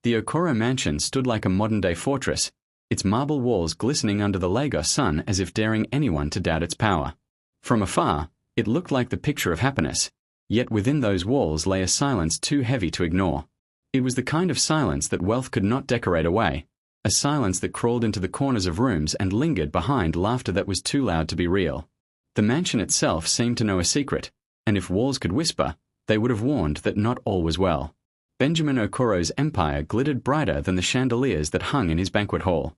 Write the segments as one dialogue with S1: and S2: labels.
S1: The Okoro mansion stood like a modern-day fortress, its marble walls glistening under the Lagos sun as if daring anyone to doubt its power. From afar, it looked like the picture of happiness, yet within those walls lay a silence too heavy to ignore. It was the kind of silence that wealth could not decorate away, a silence that crawled into the corners of rooms and lingered behind laughter that was too loud to be real. The mansion itself seemed to know a secret, and if walls could whisper, they would have warned that not all was well. Benjamin Okoro's empire glittered brighter than the chandeliers that hung in his banquet hall.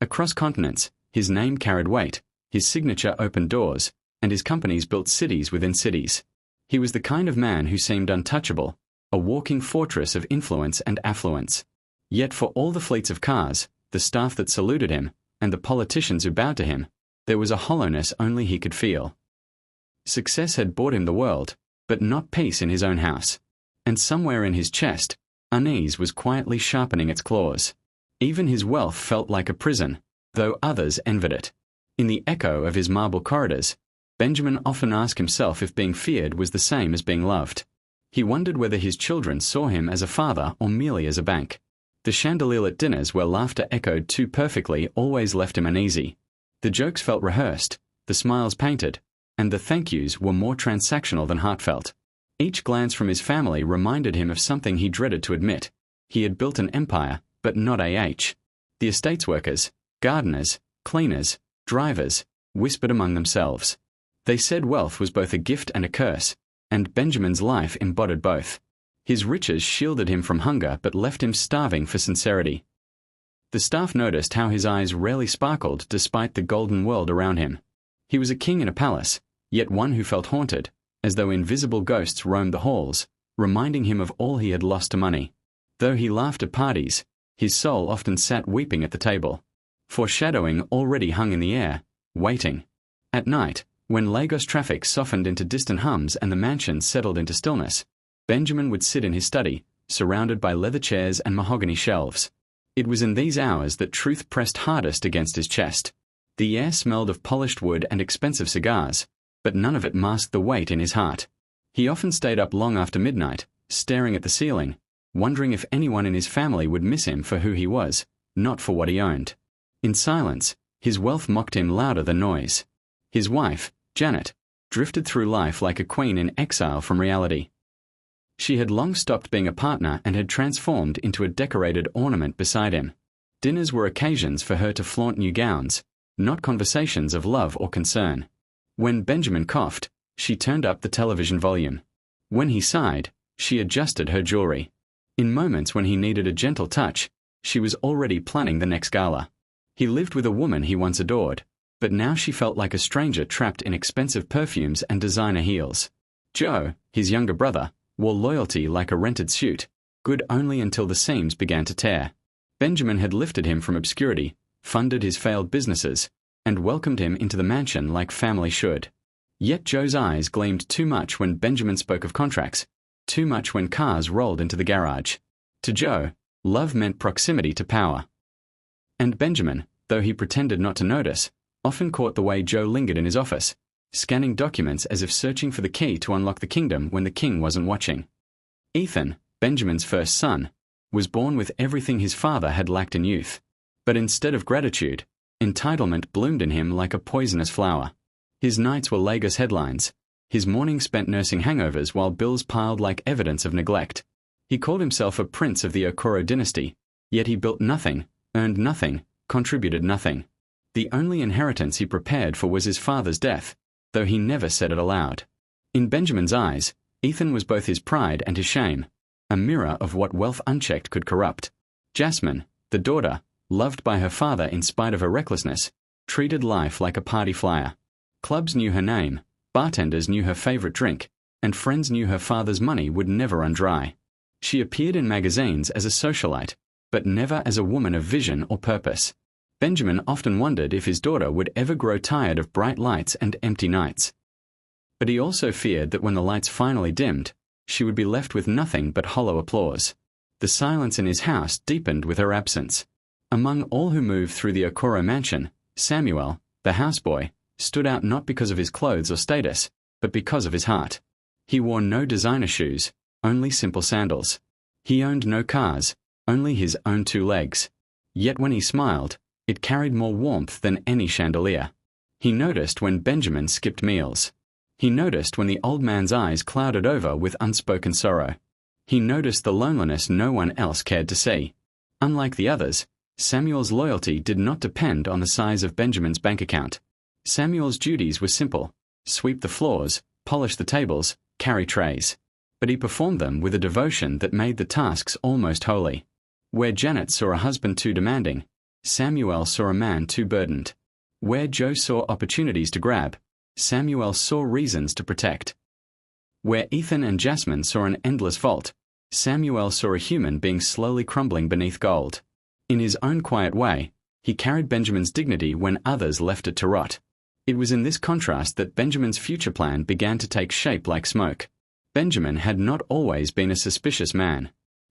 S1: Across continents, his name carried weight, his signature opened doors, and his companies built cities within cities. He was the kind of man who seemed untouchable, a walking fortress of influence and affluence. Yet for all the fleets of cars, the staff that saluted him, and the politicians who bowed to him, there was a hollowness only he could feel. Success had bought him the world, but not peace in his own house. And somewhere in his chest, unease was quietly sharpening its claws. Even his wealth felt like a prison, though others envied it. In the echo of his marble corridors, Benjamin often asked himself if being feared was the same as being loved. He wondered whether his children saw him as a father or merely as a bank. The chandelier at dinners where laughter echoed too perfectly always left him uneasy. The jokes felt rehearsed, the smiles painted, and the thank yous were more transactional than heartfelt. Each glance from his family reminded him of something he dreaded to admit. He had built an empire, but not A.H. The estates workers, gardeners, cleaners, drivers, whispered among themselves. They said wealth was both a gift and a curse, and Benjamin's life embodied both. His riches shielded him from hunger but left him starving for sincerity. The staff noticed how his eyes rarely sparkled despite the golden world around him. He was a king in a palace, yet one who felt haunted, as though invisible ghosts roamed the halls, reminding him of all he had lost to money. Though he laughed at parties, his soul often sat weeping at the table. Foreshadowing already hung in the air, waiting. At night, when Lagos traffic softened into distant hums and the mansion settled into stillness, Benjamin would sit in his study, surrounded by leather chairs and mahogany shelves. It was in these hours that truth pressed hardest against his chest. The air smelled of polished wood and expensive cigars, but none of it masked the weight in his heart. He often stayed up long after midnight, staring at the ceiling, wondering if anyone in his family would miss him for who he was, not for what he owned. In silence, his wealth mocked him louder than noise. His wife, Janet, drifted through life like a queen in exile from reality. She had long stopped being a partner and had transformed into a decorated ornament beside him. Dinners were occasions for her to flaunt new gowns, not conversations of love or concern. When Benjamin coughed, she turned up the television volume. When he sighed, she adjusted her jewelry. In moments when he needed a gentle touch, she was already planning the next gala. He lived with a woman he once adored, but now she felt like a stranger trapped in expensive perfumes and designer heels. Joe, his younger brother, wore loyalty like a rented suit, good only until the seams began to tear. Benjamin had lifted him from obscurity, funded his failed businesses, and welcomed him into the mansion like family should. Yet Joe's eyes gleamed too much when Benjamin spoke of contracts, too much when cars rolled into the garage. To Joe, love meant proximity to power. And Benjamin, though he pretended not to notice, often caught the way Joe lingered in his office, scanning documents as if searching for the key to unlock the kingdom when the king wasn't watching. Ethan, Benjamin's first son, was born with everything his father had lacked in youth. But instead of gratitude, entitlement bloomed in him like a poisonous flower. His nights were Lagos headlines. His mornings spent nursing hangovers while bills piled like evidence of neglect. He called himself a prince of the Okoro dynasty, yet he built nothing, earned nothing, contributed nothing. The only inheritance he prepared for was his father's death, though he never said it aloud. In Benjamin's eyes, Ethan was both his pride and his shame, a mirror of what wealth unchecked could corrupt. Jasmine, the daughter, loved by her father in spite of her recklessness, treated life like a party flyer. Clubs knew her name, bartenders knew her favorite drink, and friends knew her father's money would never run dry. She appeared in magazines as a socialite, but never as a woman of vision or purpose. Benjamin often wondered if his daughter would ever grow tired of bright lights and empty nights. But he also feared that when the lights finally dimmed, she would be left with nothing but hollow applause. The silence in his house deepened with her absence. Among all who moved through the Okoro mansion, Samuel, the houseboy, stood out not because of his clothes or status, but because of his heart. He wore no designer shoes, only simple sandals. He owned no cars, only his own two legs. Yet when he smiled, it carried more warmth than any chandelier. He noticed when Benjamin skipped meals. He noticed when the old man's eyes clouded over with unspoken sorrow. He noticed the loneliness no one else cared to see. Unlike the others, Samuel's loyalty did not depend on the size of Benjamin's bank account. Samuel's duties were simple: sweep the floors, polish the tables, carry trays. But he performed them with a devotion that made the tasks almost holy. Where Janet saw a husband too demanding, Samuel saw a man too burdened. Where Joe saw opportunities to grab, Samuel saw reasons to protect. Where Ethan and Jasmine saw an endless vault, Samuel saw a human being slowly crumbling beneath gold. In his own quiet way, he carried Benjamin's dignity when others left it to rot. It was in this contrast that Benjamin's future plan began to take shape like smoke. Benjamin had not always been a suspicious man.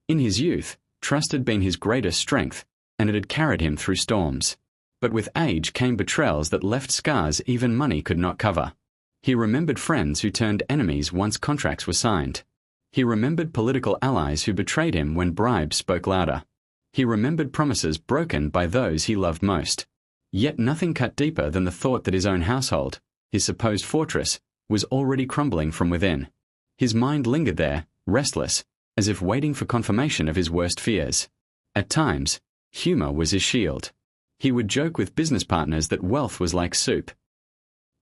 S1: In his youth, trust had been his greatest strength, and it had carried him through storms. But with age came betrayals that left scars even money could not cover. He remembered friends who turned enemies once contracts were signed. He remembered political allies who betrayed him when bribes spoke louder. He remembered promises broken by those he loved most. Yet nothing cut deeper than the thought that his own household, his supposed fortress, was already crumbling from within. His mind lingered there, restless, as if waiting for confirmation of his worst fears. At times, humor was his shield. He would joke with business partners that wealth was like soup,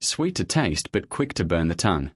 S1: sweet to taste but quick to burn the tongue.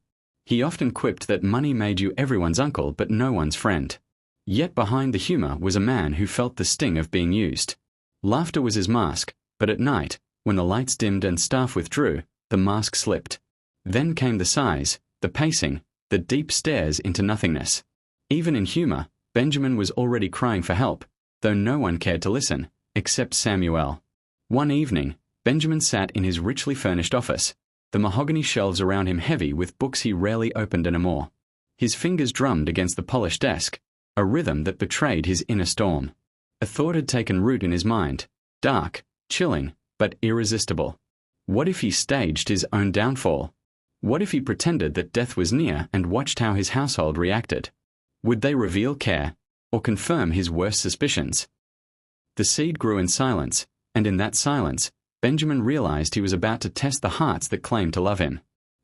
S1: He often quipped that money made you everyone's uncle but no one's friend. Yet behind the humor was a man who felt the sting of being used. Laughter was his mask, but at night, when the lights dimmed and staff withdrew, the mask slipped. Then came the sighs, the pacing, the deep stares into nothingness. Even in humor, Benjamin was already crying for help, though no one cared to listen, except Samuel. One evening, Benjamin sat in his richly furnished office, the mahogany shelves around him heavy with books he rarely opened anymore. His fingers drummed against the polished desk, a rhythm that betrayed his inner storm. A thought had taken root in his mind, dark, chilling, but irresistible. What if he staged his own downfall? What if he pretended that death was near and watched how his household reacted? Would they reveal care, or confirm his worst suspicions? The seed grew in silence, and in that silence, Benjamin realized he was about to test the hearts that claimed to love him.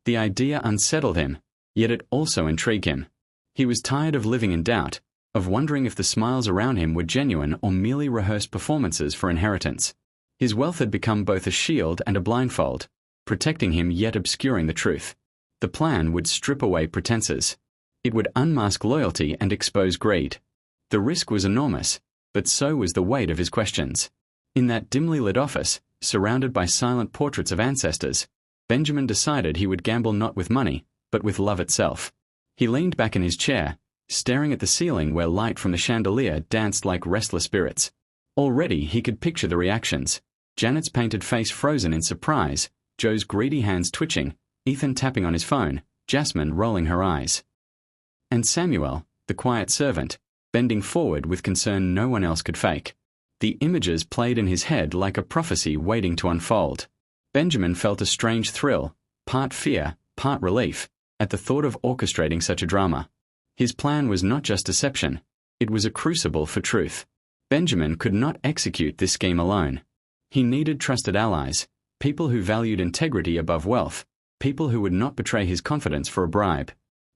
S1: The idea unsettled him, yet it also intrigued him. He was tired of living in doubt, of wondering if the smiles around him were genuine or merely rehearsed performances for inheritance. His wealth had become both a shield and a blindfold, protecting him yet obscuring the truth. The plan would strip away pretenses. It would unmask loyalty and expose greed. The risk was enormous, but so was the weight of his questions. In that dimly lit office, surrounded by silent portraits of ancestors, Benjamin decided he would gamble not with money, but with love itself. He leaned back in his chair, staring at the ceiling where light from the chandelier danced like restless spirits. Already he could picture the reactions: Janet's painted face frozen in surprise, Joe's greedy hands twitching, Ethan tapping on his phone, Jasmine rolling her eyes. And Samuel, the quiet servant, bending forward with concern no one else could fake. The images played in his head like a prophecy waiting to unfold. Benjamin felt a strange thrill, part fear, part relief, at the thought of orchestrating such a drama. His plan was not just deception, it was a crucible for truth. Benjamin could not execute this scheme alone. He needed trusted allies, people who valued integrity above wealth, people who would not betray his confidence for a bribe.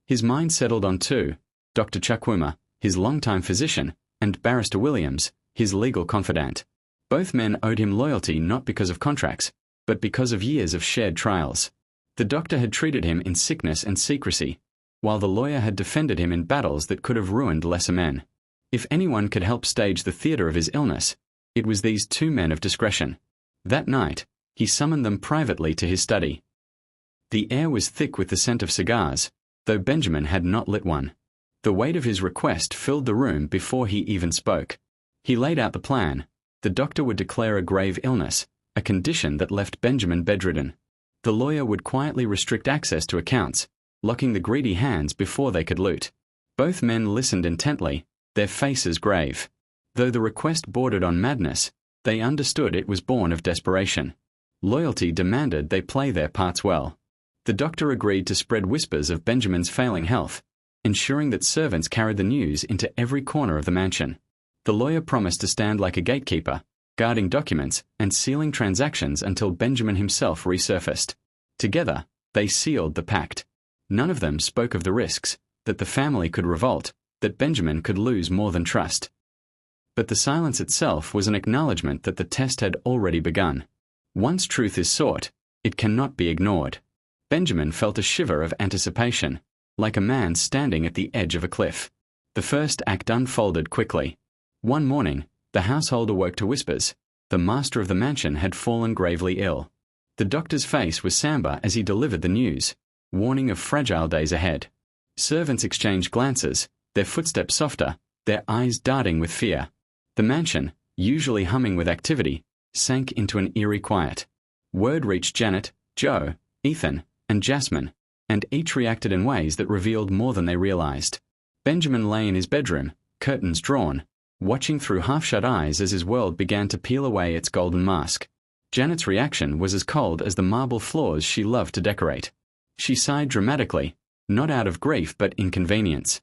S1: His mind settled on two: Dr. Chukwuma, his longtime physician, and Barrister Williams, his legal confidant. Both men owed him loyalty not because of contracts, but because of years of shared trials. The doctor had treated him in sickness and secrecy, while the lawyer had defended him in battles that could have ruined lesser men. If anyone could help stage the theater of his illness, it was these two men of discretion. That night, he summoned them privately to his study. The air was thick with the scent of cigars, though Benjamin had not lit one. The weight of his request filled the room before he even spoke. He laid out the plan. The doctor would declare a grave illness, a condition that left Benjamin bedridden. The lawyer would quietly restrict access to accounts, locking the greedy hands before they could loot. Both men listened intently, their faces grave. Though the request bordered on madness, they understood it was born of desperation. Loyalty demanded they play their parts well. The doctor agreed to spread whispers of Benjamin's failing health, ensuring that servants carried the news into every corner of the mansion. The lawyer promised to stand like a gatekeeper, guarding documents and sealing transactions until Benjamin himself resurfaced. Together, they sealed the pact. None of them spoke of the risks, that the family could revolt, that Benjamin could lose more than trust. But the silence itself was an acknowledgement that the test had already begun. Once truth is sought, it cannot be ignored. Benjamin felt a shiver of anticipation, like a man standing at the edge of a cliff. The first act unfolded quickly. One morning, the household awoke to whispers. The master of the mansion had fallen gravely ill. The doctor's face was somber as he delivered the news, warning of fragile days ahead. Servants exchanged glances, their footsteps softer, their eyes darting with fear. The mansion, usually humming with activity, sank into an eerie quiet. Word reached Janet, Joe, Ethan, and Jasmine, and each reacted in ways that revealed more than they realized. Benjamin lay in his bedroom, curtains drawn, watching through half-shut eyes as his world began to peel away its golden mask. Janet's reaction was as cold as the marble floors she loved to decorate. She sighed dramatically, not out of grief but inconvenience.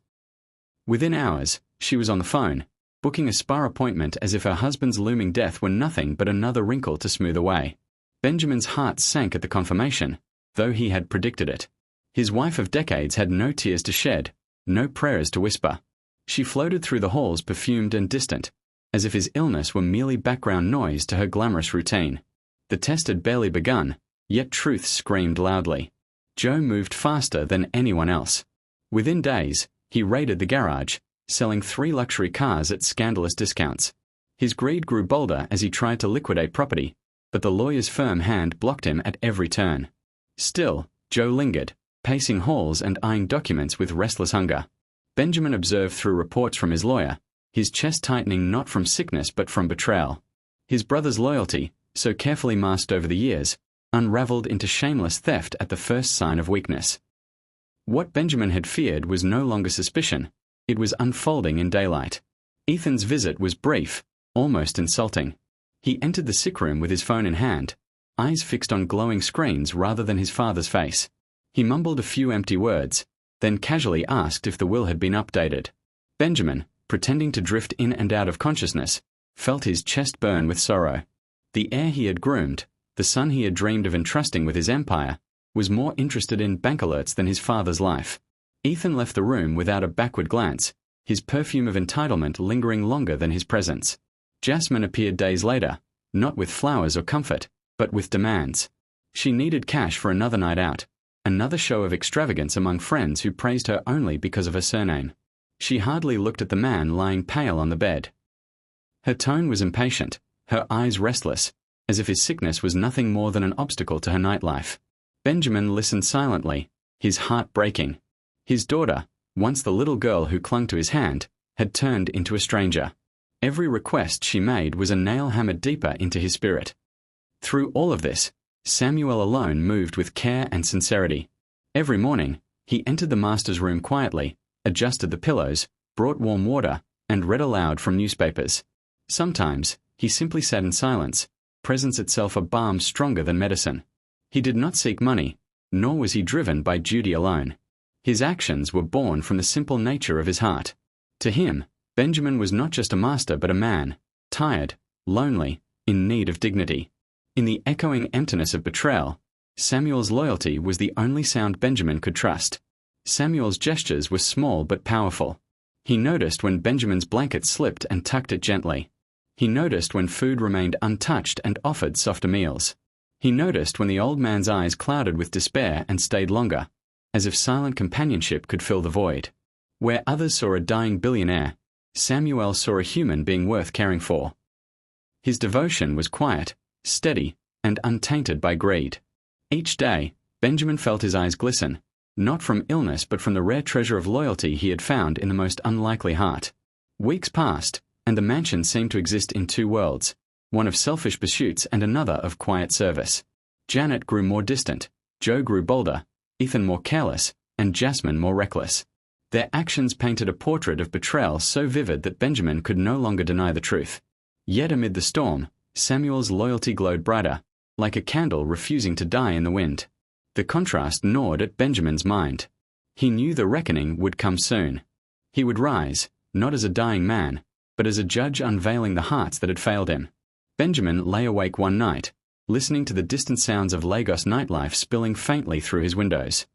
S1: Within hours, she was on the phone, booking a spa appointment as if her husband's looming death were nothing but another wrinkle to smooth away. Benjamin's heart sank at the confirmation, though he had predicted it. His wife of decades had no tears to shed, no prayers to whisper. She floated through the halls perfumed and distant, as if his illness were merely background noise to her glamorous routine. The test had barely begun, yet truth screamed loudly. Joe moved faster than anyone else. Within days, he raided the garage, selling 3 luxury cars at scandalous discounts. His greed grew bolder as he tried to liquidate property, but the lawyer's firm hand blocked him at every turn. Still, Joe lingered, pacing halls and eyeing documents with restless hunger. Benjamin observed through reports from his lawyer, his chest tightening not from sickness but from betrayal. His brother's loyalty, so carefully masked over the years, unraveled into shameless theft at the first sign of weakness. What Benjamin had feared was no longer suspicion, it was unfolding in daylight. Ethan's visit was brief, almost insulting. He entered the sick room with his phone in hand, eyes fixed on glowing screens rather than his father's face. He mumbled a few empty words, then casually asked if the will had been updated. Benjamin, pretending to drift in and out of consciousness, felt his chest burn with sorrow. The heir he had groomed, the son he had dreamed of entrusting with his empire, was more interested in bank alerts than his father's life. Ethan left the room without a backward glance, his perfume of entitlement lingering longer than his presence. Jasmine appeared days later, not with flowers or comfort, but with demands. She needed cash for another night out, another show of extravagance among friends who praised her only because of her surname. She hardly looked at the man lying pale on the bed. Her tone was impatient, her eyes restless, as if his sickness was nothing more than an obstacle to her nightlife. Benjamin listened silently, his heart breaking. His daughter, once the little girl who clung to his hand, had turned into a stranger. Every request she made was a nail hammered deeper into his spirit. Through all of this, Samuel alone moved with care and sincerity. Every morning, he entered the master's room quietly, adjusted the pillows, brought warm water, and read aloud from newspapers. Sometimes, he simply sat in silence, presence itself a balm stronger than medicine. He did not seek money, nor was he driven by duty alone. His actions were born from the simple nature of his heart. To him, Benjamin was not just a master but a man, tired, lonely, in need of dignity. In the echoing emptiness of betrayal, Samuel's loyalty was the only sound Benjamin could trust. Samuel's gestures were small but powerful. He noticed when Benjamin's blanket slipped and tucked it gently. He noticed when food remained untouched and offered softer meals. He noticed when the old man's eyes clouded with despair and stayed longer, as if silent companionship could fill the void. Where others saw a dying billionaire, Samuel saw a human being worth caring for. His devotion was quiet, steady, and untainted by greed. Each day, Benjamin felt his eyes glisten, not from illness but from the rare treasure of loyalty he had found in the most unlikely heart. Weeks passed, and the mansion seemed to exist in two worlds, one of selfish pursuits and another of quiet service. Janet grew more distant, Joe grew bolder, Ethan more careless, and Jasmine more reckless. Their actions painted a portrait of betrayal so vivid that Benjamin could no longer deny the truth. Yet amid the storm, Samuel's loyalty glowed brighter, like a candle refusing to die in the wind. The contrast gnawed at Benjamin's mind. He knew the reckoning would come soon. He would rise, not as a dying man, but as a judge unveiling the hearts that had failed him. Benjamin lay awake one night, listening to the distant sounds of Lagos nightlife spilling faintly through his windows.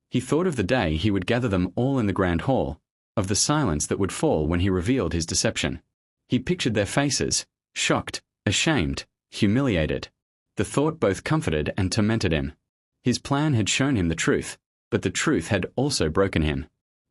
S1: He thought of the day he would gather them all in the grand hall, of the silence that would fall when he revealed his deception. He pictured their faces, shocked, ashamed, humiliated. The thought both comforted and tormented him. His plan had shown him the truth, but the truth had also broken him.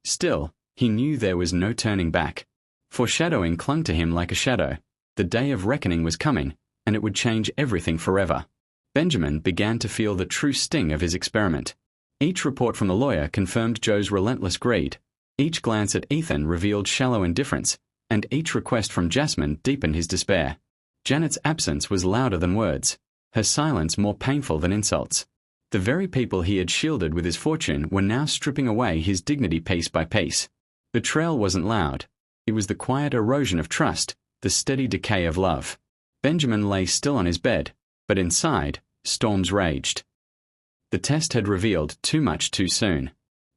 S1: Still, he knew there was no turning back. Foreshadowing clung to him like a shadow. The day of reckoning was coming, and it would change everything forever. Benjamin began to feel the true sting of his experiment. Each report from the lawyer confirmed Joe's relentless greed. Each glance at Ethan revealed shallow indifference, and each request from Jasmine deepened his despair. Janet's absence was louder than words, her silence more painful than insults. The very people he had shielded with his fortune were now stripping away his dignity piece by piece. Betrayal wasn't loud. It was the quiet erosion of trust, the steady decay of love. Benjamin lay still on his bed, but inside, storms raged. The test had revealed too much too soon.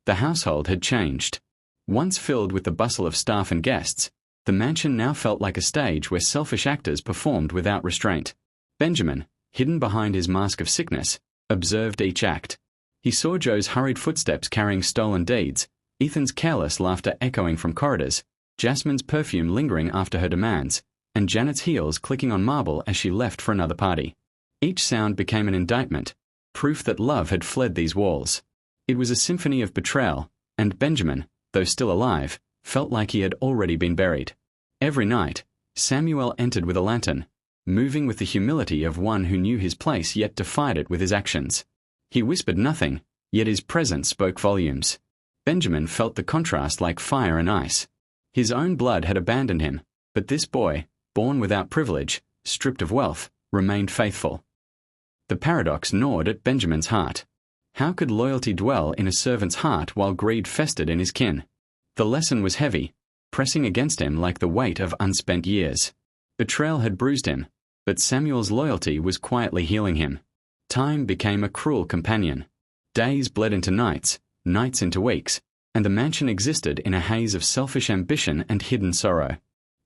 S1: The household had changed. Once filled with the bustle of staff and guests, the mansion now felt like a stage where selfish actors performed without restraint. Benjamin, hidden behind his mask of sickness, observed each act. He saw Joe's hurried footsteps carrying stolen deeds, Ethan's careless laughter echoing from corridors, Jasmine's perfume lingering after her demands, and Janet's heels clicking on marble as she left for another party. Each sound became an indictment, proof that love had fled these walls. It was a symphony of betrayal, and Benjamin, though still alive, felt like he had already been buried. Every night, Samuel entered with a lantern, moving with the humility of one who knew his place yet defied it with his actions. He whispered nothing, yet his presence spoke volumes. Benjamin felt the contrast like fire and ice. His own blood had abandoned him, but this boy, born without privilege, stripped of wealth, remained faithful. The paradox gnawed at Benjamin's heart. How could loyalty dwell in a servant's heart while greed festered in his kin? The lesson was heavy, pressing against him like the weight of unspent years. Betrayal had bruised him, but Samuel's loyalty was quietly healing him. Time became a cruel companion. Days bled into nights, nights into weeks, and the mansion existed in a haze of selfish ambition and hidden sorrow.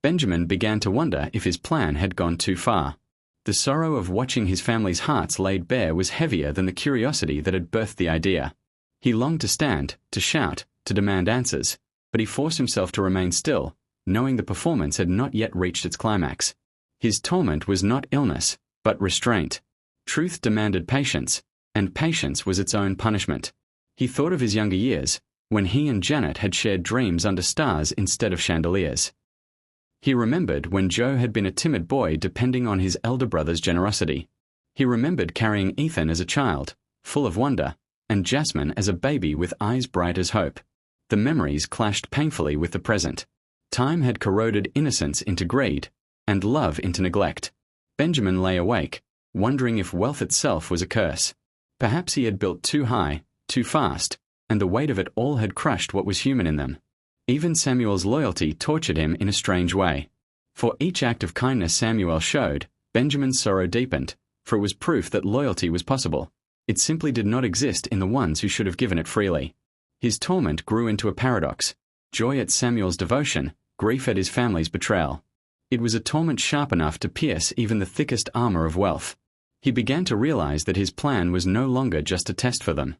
S1: Benjamin began to wonder if his plan had gone too far. The sorrow of watching his family's hearts laid bare was heavier than the curiosity that had birthed the idea. He longed to stand, to shout, to demand answers, but he forced himself to remain still, knowing the performance had not yet reached its climax. His torment was not illness, but restraint. Truth demanded patience, and patience was its own punishment. He thought of his younger years, when he and Janet had shared dreams under stars instead of chandeliers. He remembered when Joe had been a timid boy depending on his elder brother's generosity. He remembered carrying Ethan as a child, full of wonder, and Jasmine as a baby with eyes bright as hope. The memories clashed painfully with the present. Time had corroded innocence into greed, and love into neglect. Benjamin lay awake, wondering if wealth itself was a curse. Perhaps he had built too high, too fast, and the weight of it all had crushed what was human in them. Even Samuel's loyalty tortured him in a strange way. For each act of kindness Samuel showed, Benjamin's sorrow deepened, for it was proof that loyalty was possible. It simply did not exist in the ones who should have given it freely. His torment grew into a paradox: joy at Samuel's devotion, grief at his family's betrayal. It was a torment sharp enough to pierce even the thickest armor of wealth. He began to realize that his plan was no longer just a test for them.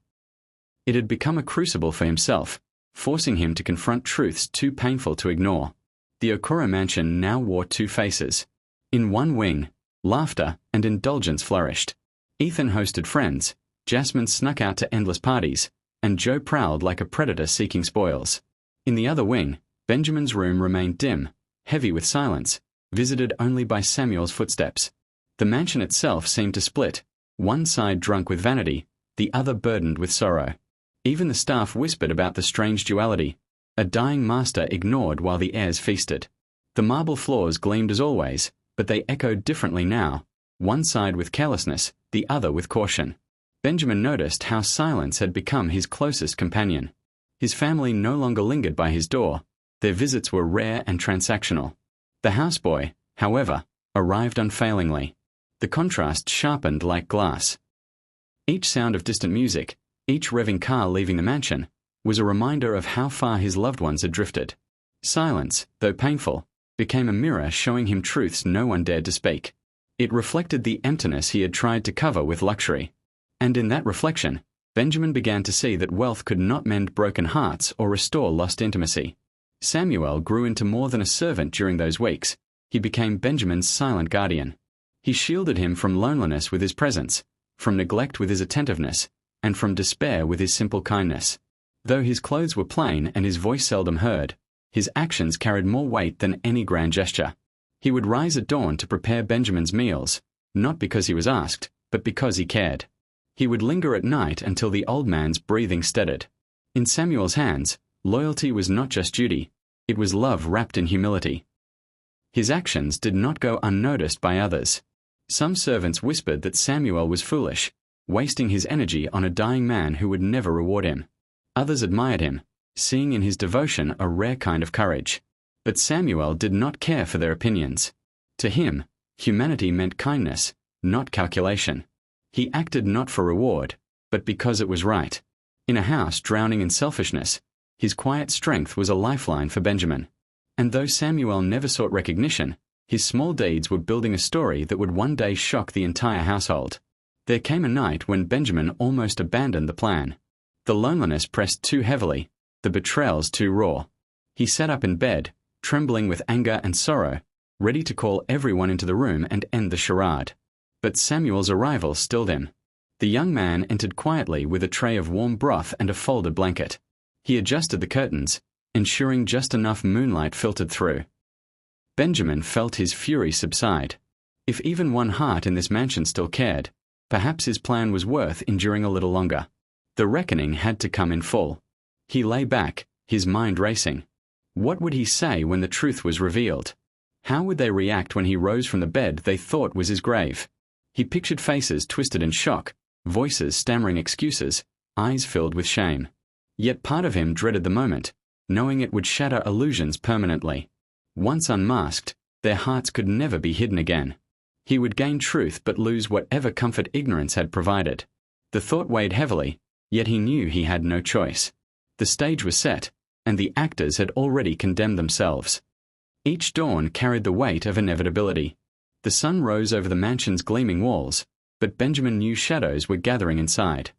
S1: It had become a crucible for himself, forcing him to confront truths too painful to ignore. The Okoro mansion now wore two faces. In one wing, laughter and indulgence flourished. Ethan hosted friends, Jasmine snuck out to endless parties, and Joe prowled like a predator seeking spoils. In the other wing, Benjamin's room remained dim, heavy with silence, visited only by Samuel's footsteps. The mansion itself seemed to split, one side drunk with vanity, the other burdened with sorrow. Even the staff whispered about the strange duality, a dying master ignored while the heirs feasted. The marble floors gleamed as always, but they echoed differently now, one side with carelessness, the other with caution. Benjamin noticed how silence had become his closest companion. His family no longer lingered by his door. Their visits were rare and transactional. The houseboy, however, arrived unfailingly. The contrast sharpened like glass. Each sound of distant music, each revving car leaving the mansion, was a reminder of how far his loved ones had drifted. Silence, though painful, became a mirror showing him truths no one dared to speak. It reflected the emptiness he had tried to cover with luxury. And in that reflection, Benjamin began to see that wealth could not mend broken hearts or restore lost intimacy. Samuel grew into more than a servant during those weeks. He became Benjamin's silent guardian. He shielded him from loneliness with his presence, from neglect with his attentiveness, and from despair with his simple kindness. Though his clothes were plain and his voice seldom heard, his actions carried more weight than any grand gesture. He would rise at dawn to prepare Benjamin's meals, not because he was asked, but because he cared. He would linger at night until the old man's breathing steadied. In Samuel's hands, loyalty was not just duty, it was love wrapped in humility. His actions did not go unnoticed by others. Some servants whispered that Samuel was foolish, wasting his energy on a dying man who would never reward him. Others admired him, seeing in his devotion a rare kind of courage. But Samuel did not care for their opinions. To him, humanity meant kindness, not calculation. He acted not for reward, but because it was right. In a house drowning in selfishness, his quiet strength was a lifeline for Benjamin. And though Samuel never sought recognition, his small deeds were building a story that would one day shock the entire household. There came a night when Benjamin almost abandoned the plan. The loneliness pressed too heavily, the betrayals too raw. He sat up in bed, trembling with anger and sorrow, ready to call everyone into the room and end the charade. But Samuel's arrival stilled him. The young man entered quietly with a tray of warm broth and a folded blanket. He adjusted the curtains, ensuring just enough moonlight filtered through. Benjamin felt his fury subside. If even one heart in this mansion still cared, perhaps his plan was worth enduring a little longer. The reckoning had to come in full. He lay back, his mind racing. What would he say when the truth was revealed? How would they react when he rose from the bed they thought was his grave? He pictured faces twisted in shock, voices stammering excuses, eyes filled with shame. Yet part of him dreaded the moment, knowing it would shatter illusions permanently. Once unmasked, their hearts could never be hidden again. He would gain truth but lose whatever comfort ignorance had provided. The thought weighed heavily, yet he knew he had no choice. The stage was set, and the actors had already condemned themselves. Each dawn carried the weight of inevitability. The sun rose over the mansion's gleaming walls, but Benjamin knew shadows were gathering inside.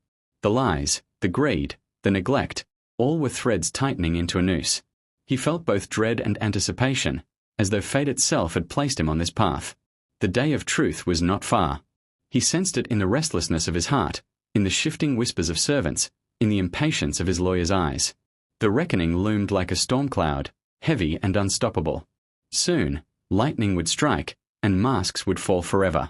S1: The lies, the greed, the neglect, all were threads tightening into a noose. He felt both dread and anticipation, as though fate itself had placed him on this path. The day of truth was not far. He sensed it in the restlessness of his heart, in the shifting whispers of servants, in the impatience of his lawyer's eyes. The reckoning loomed like a storm cloud, heavy and unstoppable. Soon, lightning would strike, and masks would fall forever.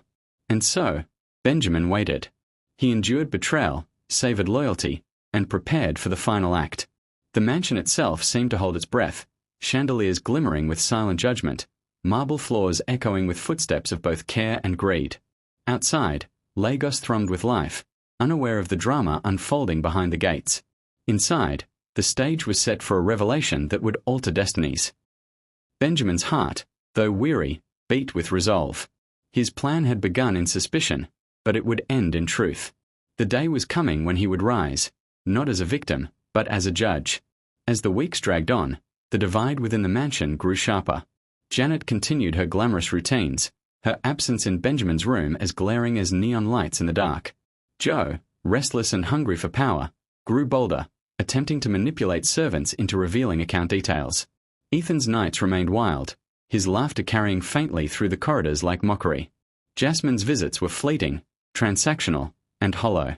S1: And so, Benjamin waited. He endured betrayal, savored loyalty, and prepared for the final act. The mansion itself seemed to hold its breath, chandeliers glimmering with silent judgment, marble floors echoing with footsteps of both care and greed. Outside, Lagos thrummed with life, unaware of the drama unfolding behind the gates. Inside, the stage was set for a revelation that would alter destinies. Benjamin's heart, though weary, beat with resolve. His plan had begun in suspicion, but it would end in truth. The day was coming when he would rise, not as a victim, but as a judge. As the weeks dragged on, the divide within the mansion grew sharper. Janet continued her glamorous routines, her absence in Benjamin's room as glaring as neon lights in the dark. Joe, restless and hungry for power, grew bolder, attempting to manipulate servants into revealing account details. Ethan's nights remained wild, his laughter carrying faintly through the corridors like mockery. Jasmine's visits were fleeting, transactional, and hollow.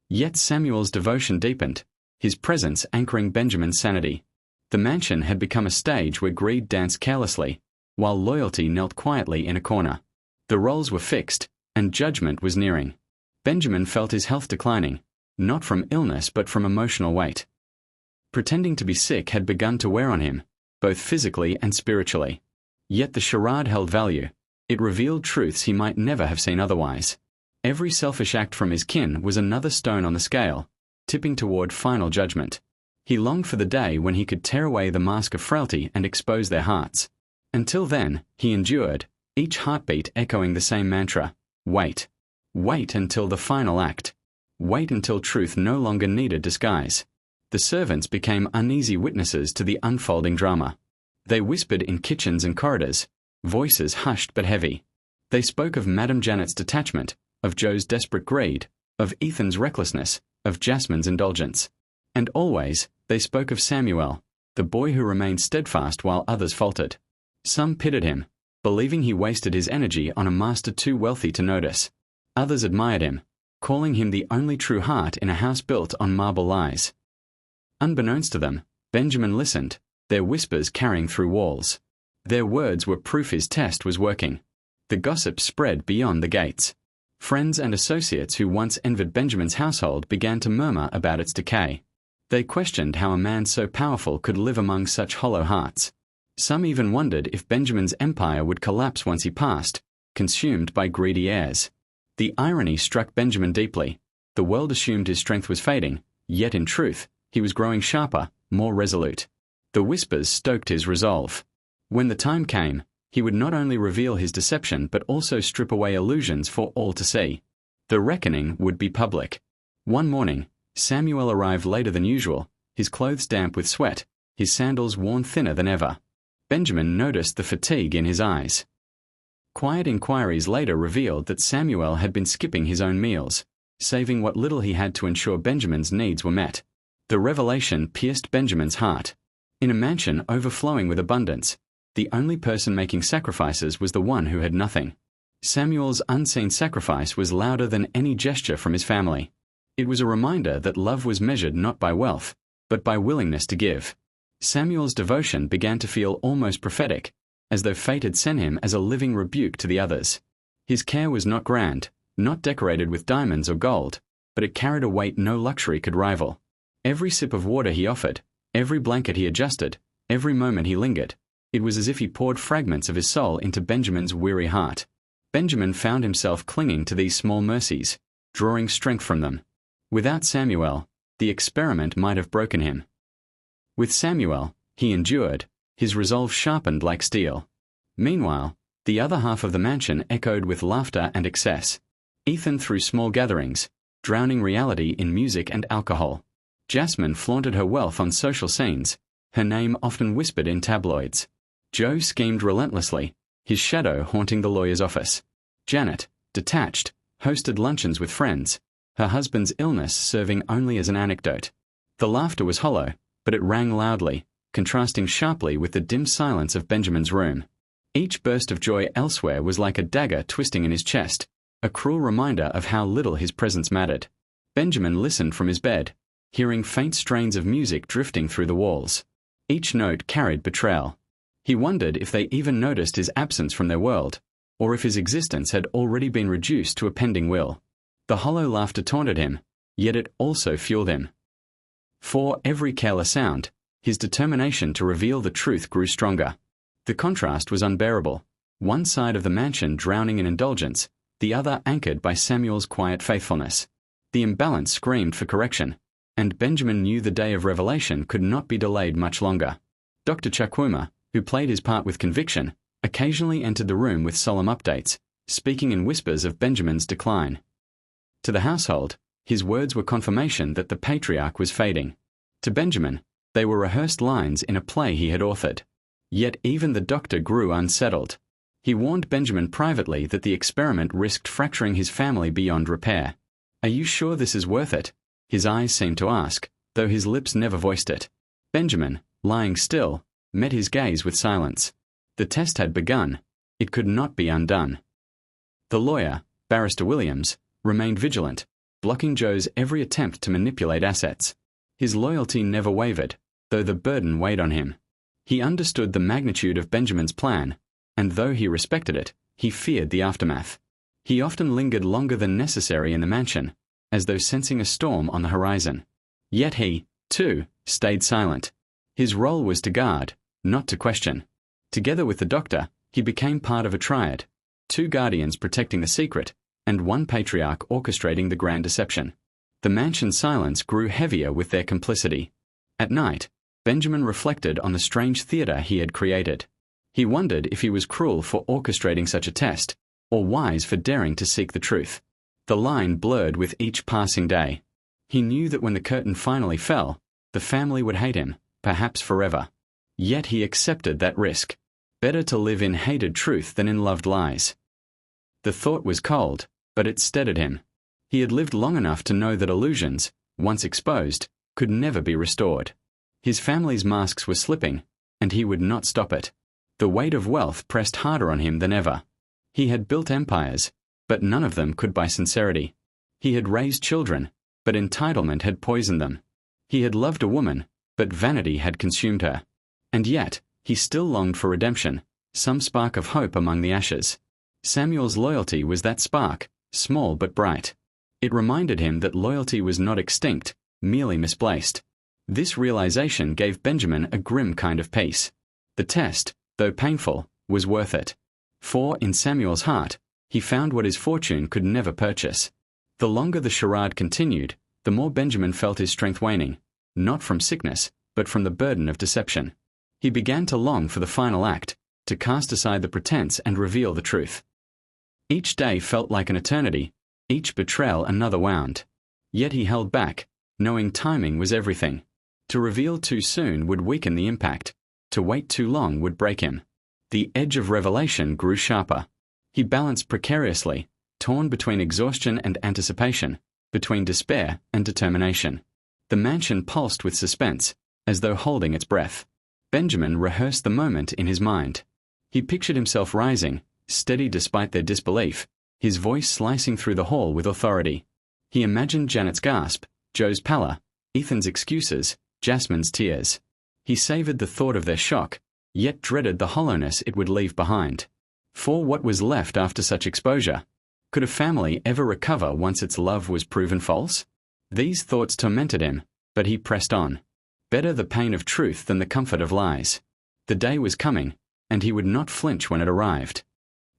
S1: Yet Samuel's devotion deepened, his presence anchoring Benjamin's sanity. The mansion had become a stage where greed danced carelessly, while loyalty knelt quietly in a corner. The roles were fixed, and judgment was nearing. Benjamin felt his health declining, not from illness but from emotional weight. Pretending to be sick had begun to wear on him, both physically and spiritually. Yet the charade held value. It revealed truths he might never have seen otherwise. Every selfish act from his kin was another stone on the scale, tipping toward final judgment. He longed for the day when he could tear away the mask of frailty and expose their hearts. Until then, he endured, each heartbeat echoing the same mantra: wait. Wait until the final act. Wait until truth no longer needed disguise. The servants became uneasy witnesses to the unfolding drama. They whispered in kitchens and corridors, voices hushed but heavy. They spoke of Madame Janet's detachment, of Joe's desperate greed, of Ethan's recklessness, of Jasmine's indulgence. And always, they spoke of Samuel, the boy who remained steadfast while others faltered. Some pitied him, believing he wasted his energy on a master too wealthy to notice. Others admired him, calling him the only true heart in a house built on marble lies. Unbeknownst to them, Benjamin listened, their whispers carrying through walls. Their words were proof his test was working. The gossip spread beyond the gates. Friends and associates who once envied Benjamin's household began to murmur about its decay. They questioned how a man so powerful could live among such hollow hearts. Some even wondered if Benjamin's empire would collapse once he passed, consumed by greedy heirs. The irony struck Benjamin deeply. The world assumed his strength was fading, yet in truth, he was growing sharper, more resolute. The whispers stoked his resolve. When the time came, he would not only reveal his deception but also strip away illusions for all to see. The reckoning would be public. One morning, Samuel arrived later than usual, his clothes damp with sweat, his sandals worn thinner than ever. Benjamin noticed the fatigue in his eyes. Quiet inquiries later revealed that Samuel had been skipping his own meals, saving what little he had to ensure Benjamin's needs were met. The revelation pierced Benjamin's heart. In a mansion overflowing with abundance, the only person making sacrifices was the one who had nothing. Samuel's unseen sacrifice was louder than any gesture from his family. It was a reminder that love was measured not by wealth, but by willingness to give. Samuel's devotion began to feel almost prophetic, as though fate had sent him as a living rebuke to the others. His care was not grand, not decorated with diamonds or gold, but it carried a weight no luxury could rival. Every sip of water he offered, every blanket he adjusted, every moment he lingered, it was as if he poured fragments of his soul into Benjamin's weary heart. Benjamin found himself clinging to these small mercies, drawing strength from them. Without Samuel, the experiment might have broken him. With Samuel, he endured, his resolve sharpened like steel. Meanwhile, the other half of the mansion echoed with laughter and excess. Ethan threw small gatherings, drowning reality in music and alcohol. Jasmine flaunted her wealth on social scenes, her name often whispered in tabloids. Joe schemed relentlessly, his shadow haunting the lawyer's office. Janet, detached, hosted luncheons with friends, her husband's illness serving only as an anecdote. The laughter was hollow, but it rang loudly, contrasting sharply with the dim silence of Benjamin's room. Each burst of joy elsewhere was like a dagger twisting in his chest, a cruel reminder of how little his presence mattered. Benjamin listened from his bed, hearing faint strains of music drifting through the walls. Each note carried betrayal. He wondered if they even noticed his absence from their world, or if his existence had already been reduced to a pending will. The hollow laughter taunted him, yet it also fueled him. For every careless sound, his determination to reveal the truth grew stronger. The contrast was unbearable, one side of the mansion drowning in indulgence, the other anchored by Samuel's quiet faithfulness. The imbalance screamed for correction, and Benjamin knew the day of revelation could not be delayed much longer. Dr. Chakwuma, who played his part with conviction, occasionally entered the room with solemn updates, speaking in whispers of Benjamin's decline. To the household, his words were confirmation that the patriarch was fading. To Benjamin, they were rehearsed lines in a play he had authored. Yet even the doctor grew unsettled. He warned Benjamin privately that the experiment risked fracturing his family beyond repair. "Are you sure this is worth it?" his eyes seemed to ask, though his lips never voiced it. Benjamin, lying still, met his gaze with silence. The test had begun. It could not be undone. The lawyer, Barrister Williams, remained vigilant, blocking Joe's every attempt to manipulate assets. His loyalty never wavered, though the burden weighed on him. He understood the magnitude of Benjamin's plan, and though he respected it, he feared the aftermath. He often lingered longer than necessary in the mansion, as though sensing a storm on the horizon. Yet he, too, stayed silent. His role was to guard, not to question. Together with the doctor, he became part of a triad, two guardians protecting the secret, and one patriarch orchestrating the grand deception. The mansion's silence grew heavier with their complicity. At night, Benjamin reflected on the strange theater he had created. He wondered if he was cruel for orchestrating such a test, or wise for daring to seek the truth. The line blurred with each passing day. He knew that when the curtain finally fell, the family would hate him, perhaps forever. Yet he accepted that risk. Better to live in hated truth than in loved lies. The thought was cold, but it steadied him. He had lived long enough to know that illusions, once exposed, could never be restored. His family's masks were slipping, and he would not stop it. The weight of wealth pressed harder on him than ever. He had built empires, but none of them could buy sincerity. He had raised children, but entitlement had poisoned them. He had loved a woman, but vanity had consumed her. And yet, he still longed for redemption, some spark of hope among the ashes. Samuel's loyalty was that spark, small but bright. It reminded him that loyalty was not extinct, merely misplaced. This realization gave Benjamin a grim kind of peace. The test, though painful, was worth it. For, in Samuel's heart, he found what his fortune could never purchase. The longer the charade continued, the more Benjamin felt his strength waning, not from sickness, but from the burden of deception. He began to long for the final act, to cast aside the pretense and reveal the truth. Each day felt like an eternity, each betrayal another wound. Yet he held back, knowing timing was everything. To reveal too soon would weaken the impact. To wait too long would break him. The edge of revelation grew sharper. He balanced precariously, torn between exhaustion and anticipation, between despair and determination. The mansion pulsed with suspense, as though holding its breath. Benjamin rehearsed the moment in his mind. He pictured himself rising, steady despite their disbelief, his voice slicing through the hall with authority. He imagined Janet's gasp, Joe's pallor, Ethan's excuses, Jasmine's tears. He savored the thought of their shock, yet dreaded the hollowness it would leave behind. For what was left after such exposure? Could a family ever recover once its love was proven false? These thoughts tormented him, but he pressed on. Better the pain of truth than the comfort of lies. The day was coming, and he would not flinch when it arrived.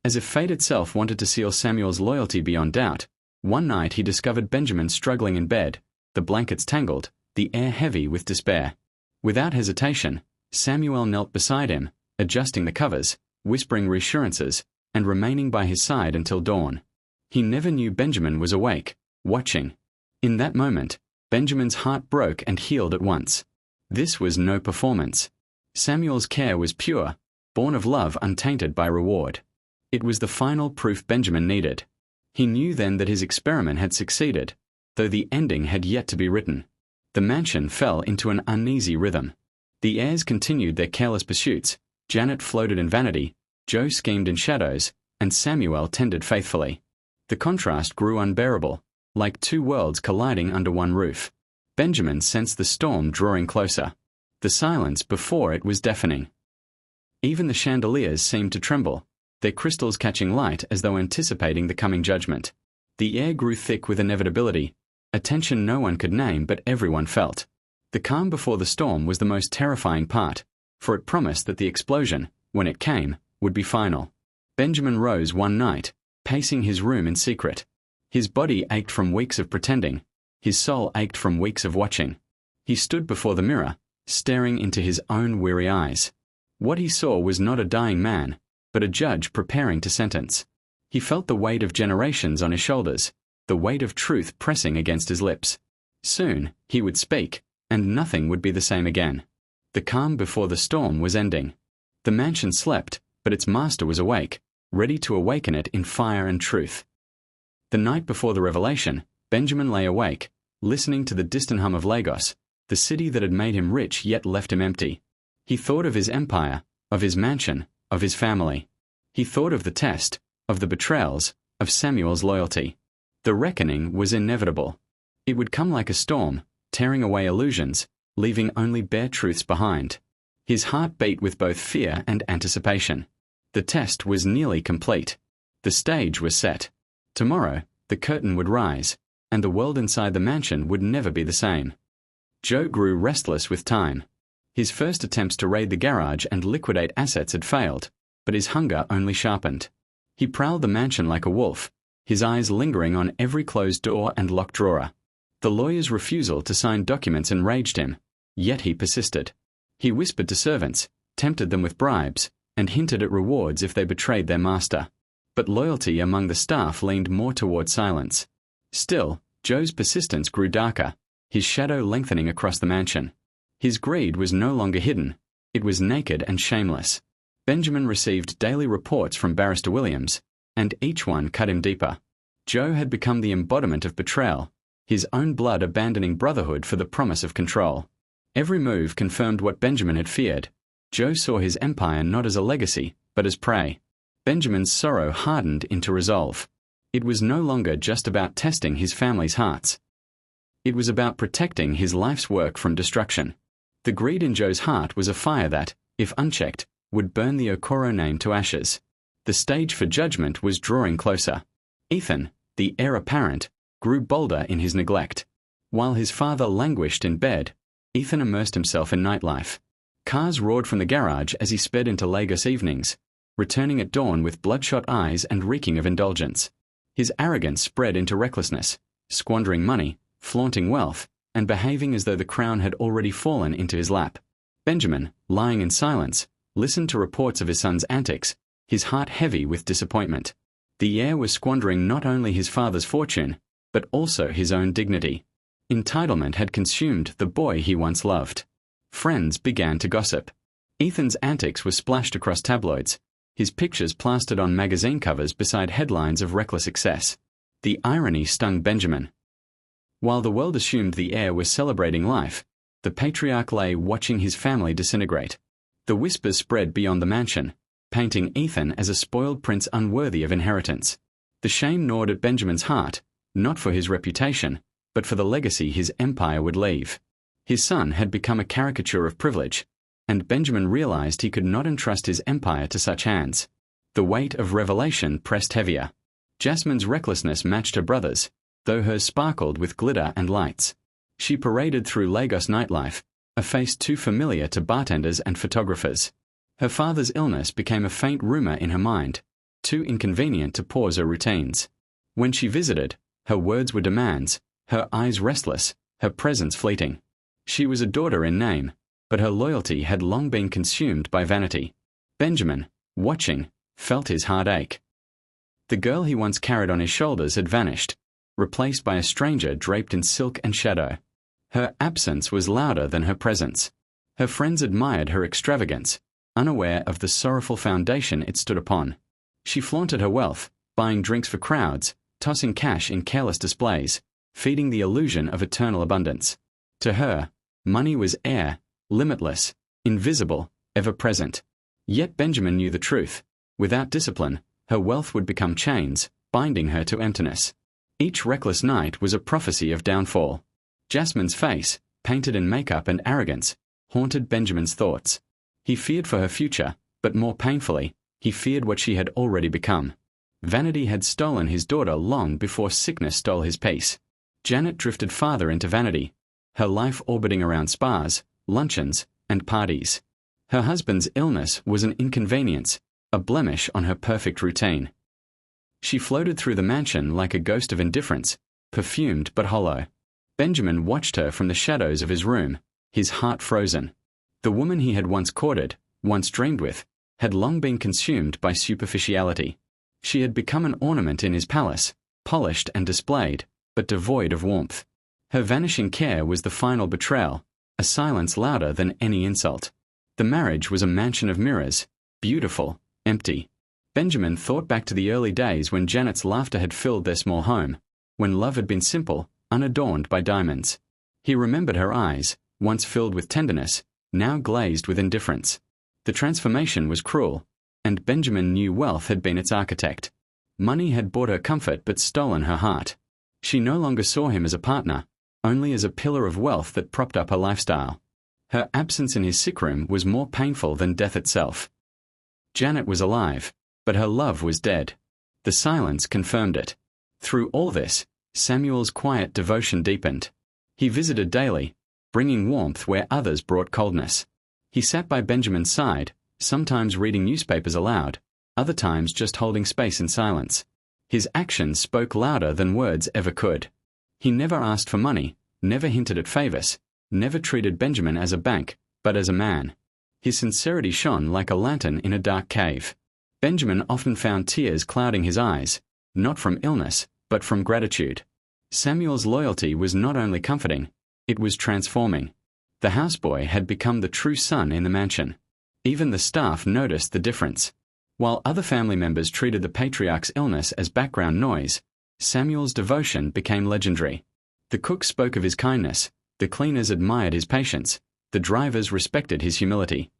S1: As if fate itself wanted to seal Samuel's loyalty beyond doubt, one night he discovered Benjamin struggling in bed, the blankets tangled, the air heavy with despair. Without hesitation, Samuel knelt beside him, adjusting the covers, whispering reassurances, and remaining by his side until dawn. He never knew Benjamin was awake, watching. In that moment, Benjamin's heart broke and healed at once. This was no performance. Samuel's care was pure, born of love untainted by reward. It was the final proof Benjamin needed. He knew then that his experiment had succeeded, though the ending had yet to be written. The mansion fell into an uneasy rhythm. The heirs continued their careless pursuits. Janet floated in vanity, Joe schemed in shadows, and Samuel tended faithfully. The contrast grew unbearable, like two worlds colliding under one roof. Benjamin sensed the storm drawing closer. The silence before it was deafening. Even the chandeliers seemed to tremble, their crystals catching light as though anticipating the coming judgment. The air grew thick with inevitability, a tension no one could name but everyone felt. The calm before the storm was the most terrifying part, for it promised that the explosion, when it came, would be final. Benjamin rose one night, pacing his room in secret. His body ached from weeks of pretending. His soul ached from weeks of watching. He stood before the mirror, staring into his own weary eyes. What he saw was not a dying man, but a judge preparing to sentence. He felt the weight of generations on his shoulders, the weight of truth pressing against his lips. Soon, he would speak, and nothing would be the same again. The calm before the storm was ending. The mansion slept, but its master was awake, ready to awaken it in fire and truth. The night before the revelation, Benjamin lay awake, listening to the distant hum of Lagos, the city that had made him rich yet left him empty. He thought of his empire, of his mansion, of his family. He thought of the test, of the betrayals, of Samuel's loyalty. The reckoning was inevitable. It would come like a storm, tearing away illusions, leaving only bare truths behind. His heart beat with both fear and anticipation. The test was nearly complete. The stage was set. Tomorrow, the curtain would rise, and the world inside the mansion would never be the same. Joe grew restless with time. His first attempts to raid the garage and liquidate assets had failed, but his hunger only sharpened. He prowled the mansion like a wolf, his eyes lingering on every closed door and locked drawer. The lawyer's refusal to sign documents enraged him, yet he persisted. He whispered to servants, tempted them with bribes, and hinted at rewards if they betrayed their master. But loyalty among the staff leaned more toward silence. Still, Joe's persistence grew darker, his shadow lengthening across the mansion. His greed was no longer hidden. It was naked and shameless. Benjamin received daily reports from Barrister Williams, and each one cut him deeper. Joe had become the embodiment of betrayal, his own blood abandoning brotherhood for the promise of control. Every move confirmed what Benjamin had feared. Joe saw his empire not as a legacy, but as prey. Benjamin's sorrow hardened into resolve. It was no longer just about testing his family's hearts. It was about protecting his life's work from destruction. The greed in Joe's heart was a fire that, if unchecked, would burn the Okoro name to ashes. The stage for judgment was drawing closer. Ethan, the heir apparent, grew bolder in his neglect. While his father languished in bed, Ethan immersed himself in nightlife. Cars roared from the garage as he sped into Lagos evenings, returning at dawn with bloodshot eyes and reeking of indulgence. His arrogance spread into recklessness, squandering money, flaunting wealth, and behaving as though the crown had already fallen into his lap. Benjamin, lying in silence, listened to reports of his son's antics, his heart heavy with disappointment. The heir was squandering not only his father's fortune, but also his own dignity. Entitlement had consumed the boy he once loved. Friends began to gossip. Ethan's antics were splashed across tabloids, his pictures plastered on magazine covers beside headlines of reckless excess. The irony stung Benjamin. While the world assumed the heir was celebrating life, the patriarch lay watching his family disintegrate. The whispers spread beyond the mansion, painting Ethan as a spoiled prince unworthy of inheritance. The shame gnawed at Benjamin's heart, not for his reputation, but for the legacy his empire would leave. His son had become a caricature of privilege, and Benjamin realized he could not entrust his empire to such hands. The weight of revelation pressed heavier. Jasmine's recklessness matched her brother's, though hers sparkled with glitter and lights. She paraded through Lagos nightlife, a face too familiar to bartenders and photographers. Her father's illness became a faint rumor in her mind, too inconvenient to pause her routines. When she visited, her words were demands, her eyes restless, her presence fleeting. She was a daughter in name, but her loyalty had long been consumed by vanity. Benjamin, watching, felt his heart ache. The girl he once carried on his shoulders had vanished, replaced by a stranger draped in silk and shadow. Her absence was louder than her presence. Her friends admired her extravagance, unaware of the sorrowful foundation it stood upon. She flaunted her wealth, buying drinks for crowds, tossing cash in careless displays, feeding the illusion of eternal abundance. To her, money was air, limitless, invisible, ever-present. Yet Benjamin knew the truth. Without discipline, her wealth would become chains, binding her to emptiness. Each reckless night was a prophecy of downfall. Jasmine's face, painted in makeup and arrogance, haunted Benjamin's thoughts. He feared for her future, but more painfully, he feared what she had already become. Vanity had stolen his daughter long before sickness stole his peace. Janet drifted farther into vanity, her life orbiting around spas, luncheons, and parties. Her husband's illness was an inconvenience, a blemish on her perfect routine. She floated through the mansion like a ghost of indifference, perfumed but hollow. Benjamin watched her from the shadows of his room, his heart frozen. The woman he had once courted, once dreamed with, had long been consumed by superficiality. She had become an ornament in his palace, polished and displayed, but devoid of warmth. Her vanishing care was the final betrayal, a silence louder than any insult. The marriage was a mansion of mirrors, beautiful, empty. Benjamin thought back to the early days when Janet's laughter had filled their small home, when love had been simple, unadorned by diamonds. He remembered her eyes, once filled with tenderness, now glazed with indifference. The transformation was cruel, and Benjamin knew wealth had been its architect. Money had bought her comfort but stolen her heart. She no longer saw him as a partner, only as a pillar of wealth that propped up her lifestyle. Her absence in his sick room was more painful than death itself. Janet was alive, but her love was dead. The silence confirmed it. Through all this, Samuel's quiet devotion deepened. He visited daily, bringing warmth where others brought coldness. He sat by Benjamin's side, sometimes reading newspapers aloud, other times just holding space in silence. His actions spoke louder than words ever could. He never asked for money, never hinted at favors, never treated Benjamin as a bank, but as a man. His sincerity shone like a lantern in a dark cave. Benjamin often found tears clouding his eyes, not from illness, but from gratitude. Samuel's loyalty was not only comforting, it was transforming. The houseboy had become the true son in the mansion. Even the staff noticed the difference. While other family members treated the patriarch's illness as background noise, Samuel's devotion became legendary. The cooks spoke of his kindness, the cleaners admired his patience, the drivers respected his humility.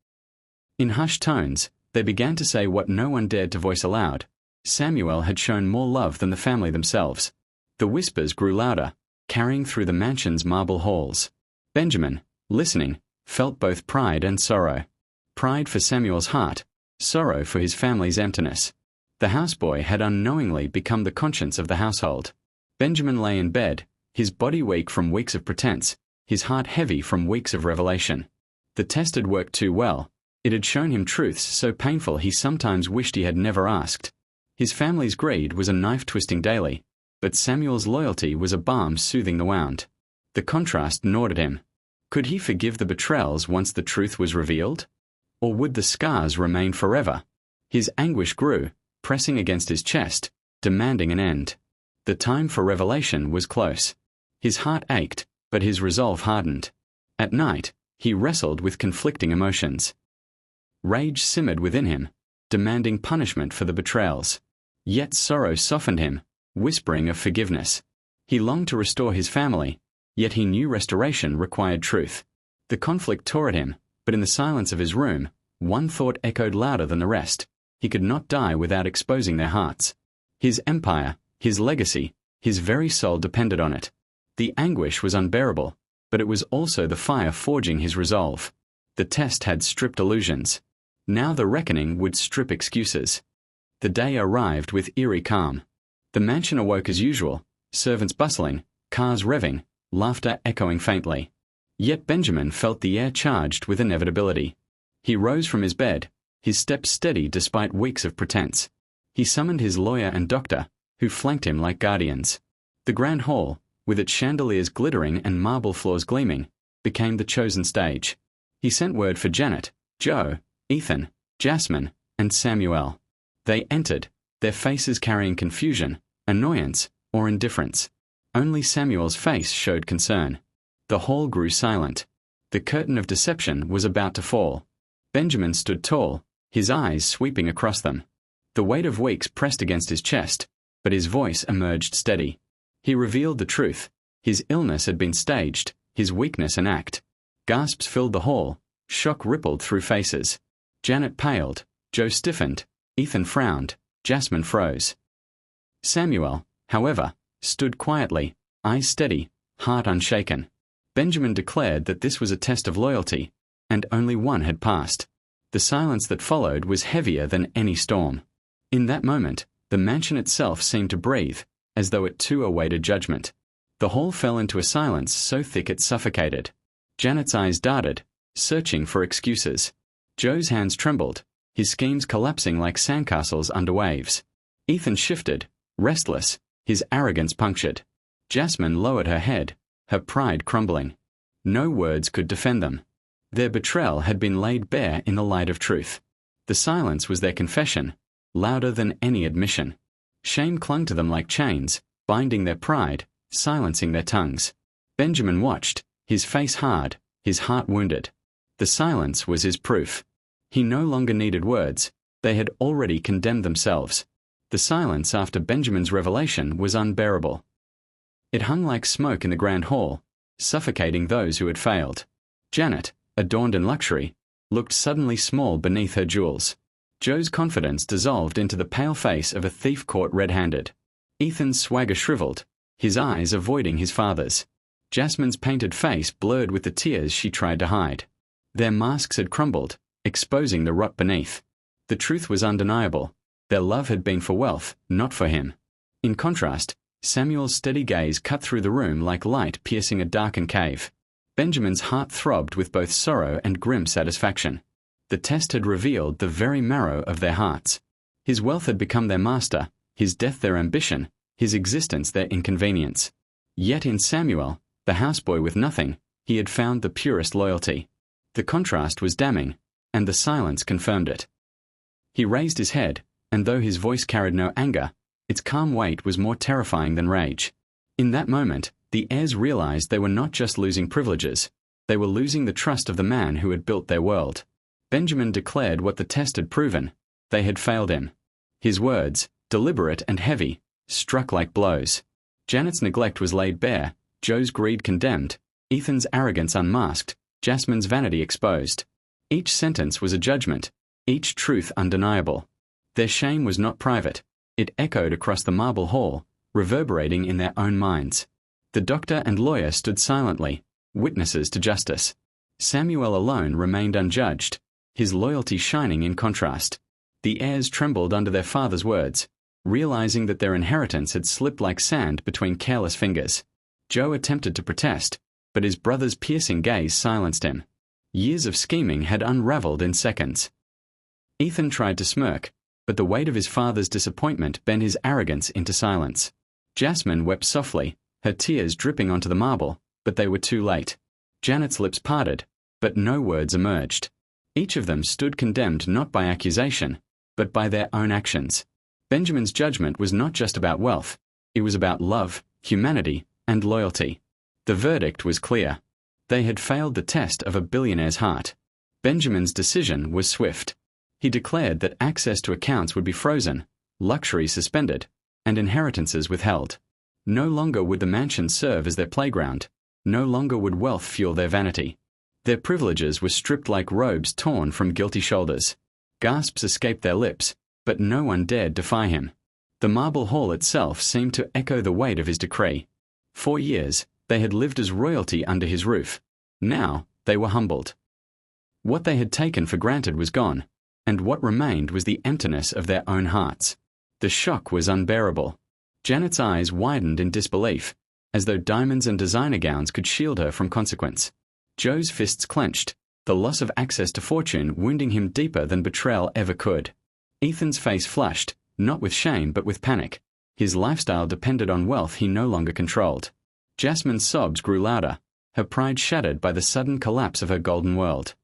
S1: In hushed tones, they began to say what no one dared to voice aloud: Samuel had shown more love than the family themselves. The whispers grew louder, carrying through the mansion's marble halls. Benjamin, listening, felt both pride and sorrow. Pride for Samuel's heart, sorrow for his family's emptiness. The houseboy had unknowingly become the conscience of the household. Benjamin lay in bed, his body weak from weeks of pretense, his heart heavy from weeks of revelation. The test had worked too well. It had shown him truths so painful he sometimes wished he had never asked. His family's greed was a knife twisting daily, but Samuel's loyalty was a balm soothing the wound. The contrast gnawed at him. Could he forgive the betrayals once the truth was revealed? Or would the scars remain forever? His anguish grew, pressing against his chest, demanding an end. The time for revelation was close. His heart ached, but his resolve hardened. At night, he wrestled with conflicting emotions. Rage simmered within him, demanding punishment for the betrayals. Yet sorrow softened him, whispering of forgiveness. He longed to restore his family, yet he knew restoration required truth. The conflict tore at him, but in the silence of his room, one thought echoed louder than the rest. He could not die without exposing their hearts. His empire, his legacy, his very soul depended on it. The anguish was unbearable, but it was also the fire forging his resolve. The test had stripped illusions. Now the reckoning would strip excuses. The day arrived with eerie calm. The mansion awoke as usual, servants bustling, cars revving, laughter echoing faintly. Yet Benjamin felt the air charged with inevitability. He rose from his bed, his steps steady despite weeks of pretense. He summoned his lawyer and doctor, who flanked him like guardians. The grand hall, with its chandeliers glittering and marble floors gleaming, became the chosen stage. He sent word for Janet, Joe, Ethan, Jasmine, and Samuel. They entered, their faces carrying confusion, annoyance, or indifference. Only Samuel's face showed concern. The hall grew silent. The curtain of deception was about to fall. Benjamin stood tall, his eyes sweeping across them. The weight of weeks pressed against his chest, but his voice emerged steady. He revealed the truth. His illness had been staged, his weakness an act. Gasps filled the hall, shock rippled through faces. Janet paled, Joe stiffened, Ethan frowned, Jasmine froze. Samuel, however, stood quietly, eyes steady, heart unshaken. Benjamin declared that this was a test of loyalty, and only one had passed. The silence that followed was heavier than any storm. In that moment, the mansion itself seemed to breathe, as though it too awaited judgment. The hall fell into a silence so thick it suffocated. Janet's eyes darted, searching for excuses. Joe's hands trembled, his schemes collapsing like sandcastles under waves. Ethan shifted, restless, his arrogance punctured. Jasmine lowered her head, her pride crumbling. No words could defend them. Their betrayal had been laid bare in the light of truth. The silence was their confession, louder than any admission. Shame clung to them like chains, binding their pride, silencing their tongues. Benjamin watched, his face hard, his heart wounded. The silence was his proof. He no longer needed words. They had already condemned themselves. The silence after Benjamin's revelation was unbearable. It hung like smoke in the grand hall, suffocating those who had failed. Janet, adorned in luxury, looked suddenly small beneath her jewels. Joe's confidence dissolved into the pale face of a thief caught red-handed. Ethan's swagger shriveled, his eyes avoiding his father's. Jasmine's painted face blurred with the tears she tried to hide. Their masks had crumbled, exposing the rot beneath. The truth was undeniable. Their love had been for wealth, not for him. In contrast, Samuel's steady gaze cut through the room like light piercing a darkened cave. Benjamin's heart throbbed with both sorrow and grim satisfaction. The test had revealed the very marrow of their hearts. His wealth had become their master, his death their ambition, his existence their inconvenience. Yet in Samuel, the houseboy with nothing, he had found the purest loyalty. The contrast was damning, and the silence confirmed it. He raised his head, and though his voice carried no anger, its calm weight was more terrifying than rage. In that moment, the heirs realized they were not just losing privileges, they were losing the trust of the man who had built their world. Benjamin declared what the test had proven. They had failed him. His words, deliberate and heavy, struck like blows. Janet's neglect was laid bare, Joe's greed condemned, Ethan's arrogance unmasked, Jasmine's vanity exposed. Each sentence was a judgment, each truth undeniable. Their shame was not private. It echoed across the marble hall, reverberating in their own minds. The doctor and lawyer stood silently, witnesses to justice. Samuel alone remained unjudged, his loyalty shining in contrast. The heirs trembled under their father's words, realizing that their inheritance had slipped like sand between careless fingers. Joe attempted to protest, but his brother's piercing gaze silenced him. Years of scheming had unraveled in seconds. Ethan tried to smirk, but the weight of his father's disappointment bent his arrogance into silence. Jasmine wept softly, her tears dripping onto the marble, but they were too late. Janet's lips parted, but no words emerged. Each of them stood condemned not by accusation, but by their own actions. Benjamin's judgment was not just about wealth, it was about love, humanity, and loyalty. The verdict was clear. They had failed the test of a billionaire's heart. Benjamin's decision was swift. He declared that access to accounts would be frozen, luxury suspended, and inheritances withheld. No longer would the mansion serve as their playground. No longer would wealth fuel their vanity. Their privileges were stripped like robes torn from guilty shoulders. Gasps escaped their lips, but no one dared defy him. The marble hall itself seemed to echo the weight of his decree. For years, they had lived as royalty under his roof. Now, they were humbled. What they had taken for granted was gone, and what remained was the emptiness of their own hearts. The shock was unbearable. Janet's eyes widened in disbelief, as though diamonds and designer gowns could shield her from consequence. Joe's fists clenched, the loss of access to fortune wounding him deeper than betrayal ever could. Ethan's face flushed, not with shame but with panic. His lifestyle depended on wealth he no longer controlled. Jasmine's sobs grew louder, her pride shattered by the sudden collapse of her golden world.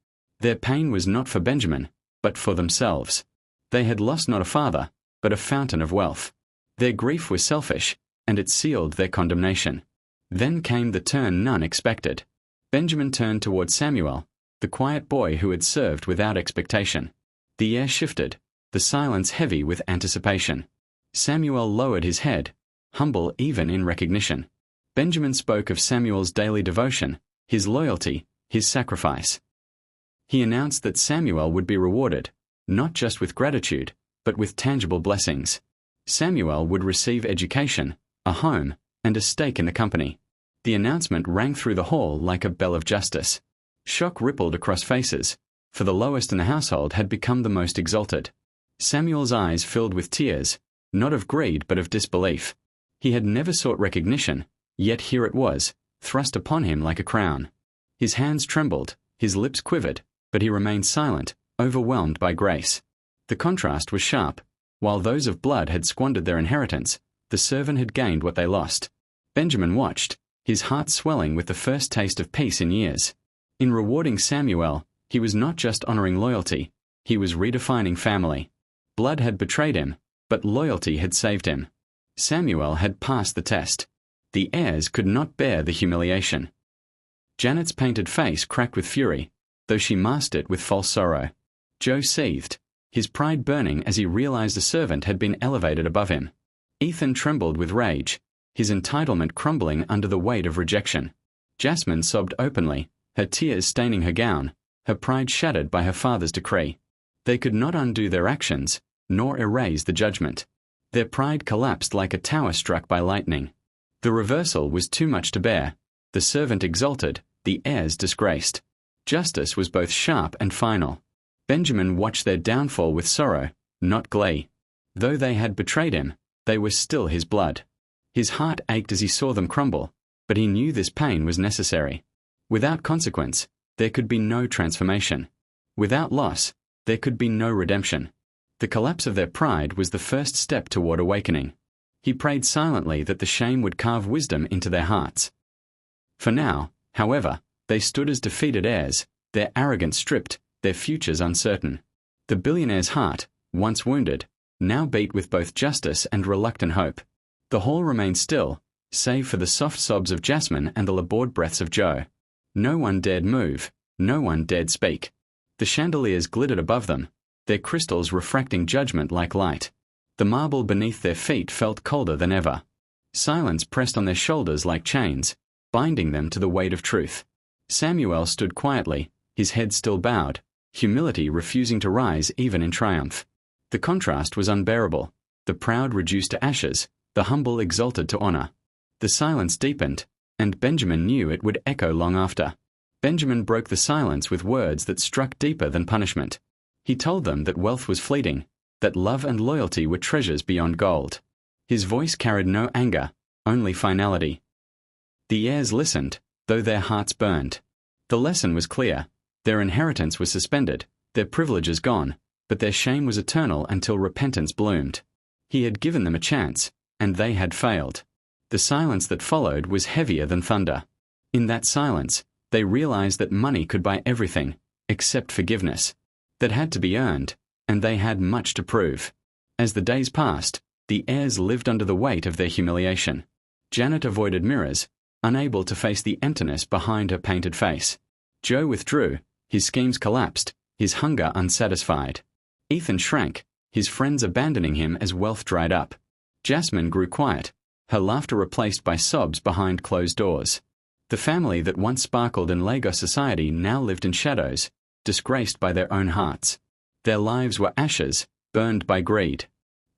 S1: Their pain was not for Benjamin, but for themselves. They had lost not a father, but a fountain of wealth. Their grief was selfish, and it sealed their condemnation. Then came the turn none expected. Benjamin turned toward Samuel, the quiet boy who had served without expectation. The air shifted, the silence heavy with anticipation. Samuel lowered his head, humble even in recognition. Benjamin spoke of Samuel's daily devotion, his loyalty, his sacrifice. He announced that Samuel would be rewarded, not just with gratitude, but with tangible blessings. Samuel would receive education, a home, and a stake in the company. The announcement rang through the hall like a bell of justice. Shock rippled across faces, for the lowest in the household had become the most exalted. Samuel's eyes filled with tears, not of greed but of disbelief. He had never sought recognition, yet here it was, thrust upon him like a crown. His hands trembled, his lips quivered, but he remained silent, overwhelmed by grace. The contrast was sharp. While those of blood had squandered their inheritance, the servant had gained what they lost. Benjamin watched, his heart swelling with the first taste of peace in years. In rewarding Samuel, he was not just honoring loyalty, he was redefining family. Blood had betrayed him, but loyalty had saved him. Samuel had passed the test. The heirs could not bear the humiliation. Janet's painted face cracked with fury, though she masked it with false sorrow. Joe seethed, his pride burning as he realized a servant had been elevated above him. Ethan trembled with rage, his entitlement crumbling under the weight of rejection. Jasmine sobbed openly, her tears staining her gown, her pride shattered by her father's decree. They could not undo their actions, nor erase the judgment. Their pride collapsed like a tower struck by lightning. The reversal was too much to bear, the servant exalted, the heirs disgraced. Justice was both sharp and final. Benjamin watched their downfall with sorrow, not glee. Though they had betrayed him, they were still his blood. His heart ached as he saw them crumble, but he knew this pain was necessary. Without consequence, there could be no transformation. Without loss, there could be no redemption. The collapse of their pride was the first step toward awakening. He prayed silently that the shame would carve wisdom into their hearts. For now, however, they stood as defeated heirs, their arrogance stripped, their futures uncertain. The billionaire's heart, once wounded, now beat with both justice and reluctant hope. The hall remained still, save for the soft sobs of Jasmine and the labored breaths of Joe. No one dared move, no one dared speak. The chandeliers glittered above them, their crystals refracting judgment like light. The marble beneath their feet felt colder than ever. Silence pressed on their shoulders like chains, binding them to the weight of truth. Samuel stood quietly, his head still bowed, humility refusing to rise even in triumph. The contrast was unbearable, the proud reduced to ashes, the humble exalted to honor. The silence deepened, and Benjamin knew it would echo long after. Benjamin broke the silence with words that struck deeper than punishment. He told them that wealth was fleeting, that love and loyalty were treasures beyond gold. His voice carried no anger, only finality. The heirs listened, though their hearts burned. The lesson was clear. Their inheritance was suspended, their privileges gone, but their shame was eternal until repentance bloomed. He had given them a chance, and they had failed. The silence that followed was heavier than thunder. In that silence, they realized that money could buy everything, except forgiveness. That had to be earned, and they had much to prove. As the days passed, the heirs lived under the weight of their humiliation. Janet avoided mirrors, unable to face the emptiness behind her painted face. Joe withdrew, his schemes collapsed, his hunger unsatisfied. Ethan shrank, his friends abandoning him as wealth dried up. Jasmine grew quiet, her laughter replaced by sobs behind closed doors. The family that once sparkled in Lagos society now lived in shadows, disgraced by their own hearts. Their lives were ashes, burned by greed.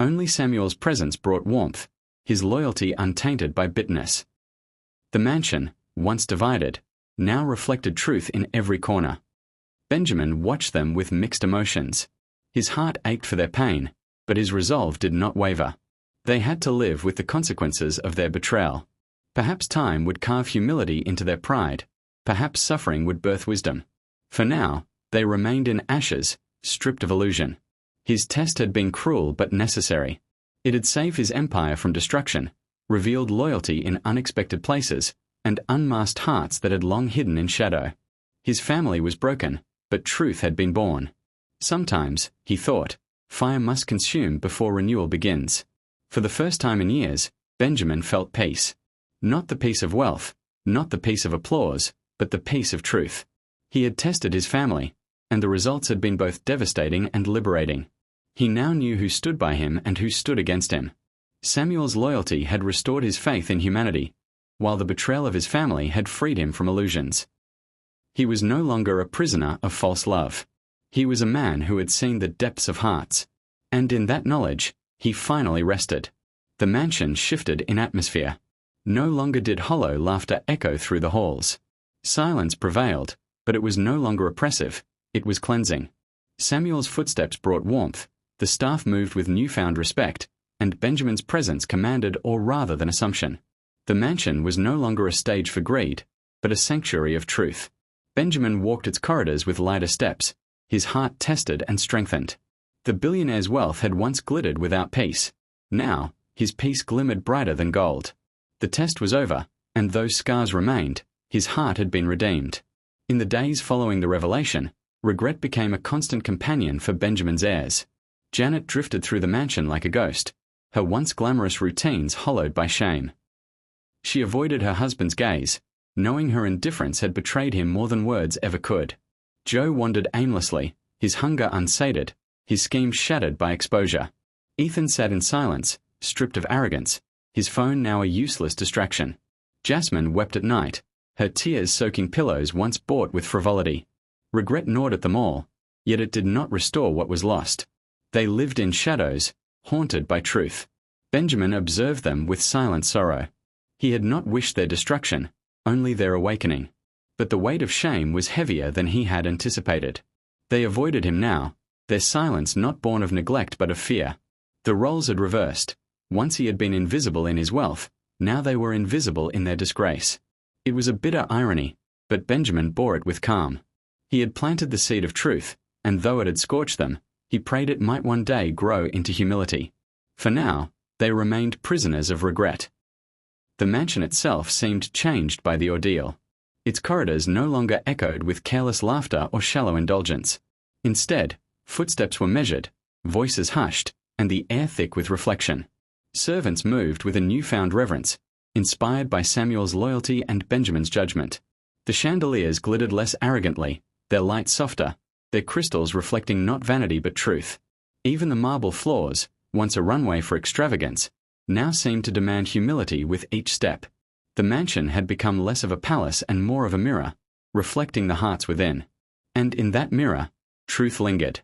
S1: Only Samuel's presence brought warmth, his loyalty untainted by bitterness. The mansion, once divided, now reflected truth in every corner. Benjamin watched them with mixed emotions. His heart ached for their pain, but his resolve did not waver. They had to live with the consequences of their betrayal. Perhaps time would carve humility into their pride, perhaps suffering would birth wisdom. For now, they remained in ashes, stripped of illusion. His test had been cruel but necessary. It had saved his empire from destruction, revealed loyalty in unexpected places, and unmasked hearts that had long hidden in shadow. His family was broken, but truth had been born. Sometimes, he thought, fire must consume before renewal begins. For the first time in years, Benjamin felt peace. Not the peace of wealth, not the peace of applause, but the peace of truth. He had tested his family, and the results had been both devastating and liberating. He now knew who stood by him and who stood against him. Samuel's loyalty had restored his faith in humanity, while the betrayal of his family had freed him from illusions. He was no longer a prisoner of false love. He was a man who had seen the depths of hearts, and in that knowledge, he finally rested. The mansion shifted in atmosphere. No longer did hollow laughter echo through the halls. Silence prevailed, but it was no longer oppressive, it was cleansing. Samuel's footsteps brought warmth, the staff moved with newfound respect, and Benjamin's presence commanded awe rather than assumption. The mansion was no longer a stage for greed, but a sanctuary of truth. Benjamin walked its corridors with lighter steps, his heart tested and strengthened. The billionaire's wealth had once glittered without peace. Now, his peace glimmered brighter than gold. The test was over, and though scars remained, his heart had been redeemed. In the days following the revelation, regret became a constant companion for Benjamin's heirs. Janet drifted through the mansion like a ghost, her once glamorous routines hollowed by shame. She avoided her husband's gaze, knowing her indifference had betrayed him more than words ever could. Joe wandered aimlessly, his hunger unsated, his schemes shattered by exposure. Ethan sat in silence, stripped of arrogance, his phone now a useless distraction. Jasmine wept at night, her tears soaking pillows once bought with frivolity. Regret gnawed at them all, yet it did not restore what was lost. They lived in shadows, haunted by truth. Benjamin observed them with silent sorrow. He had not wished their destruction, only their awakening. But the weight of shame was heavier than he had anticipated. They avoided him now, their silence not born of neglect but of fear. The roles had reversed. Once he had been invisible in his wealth, now they were invisible in their disgrace. It was a bitter irony, but Benjamin bore it with calm. He had planted the seed of truth, and though it had scorched them, he prayed it might one day grow into humility. For now, they remained prisoners of regret. The mansion itself seemed changed by the ordeal. Its corridors no longer echoed with careless laughter or shallow indulgence. Instead, footsteps were measured, voices hushed, and the air thick with reflection. Servants moved with a newfound reverence, inspired by Samuel's loyalty and Benjamin's judgment. The chandeliers glittered less arrogantly, their light softer, their crystals reflecting not vanity but truth. Even the marble floors, once a runway for extravagance, now seemed to demand humility with each step. The mansion had become less of a palace and more of a mirror, reflecting the hearts within. And in that mirror, truth lingered.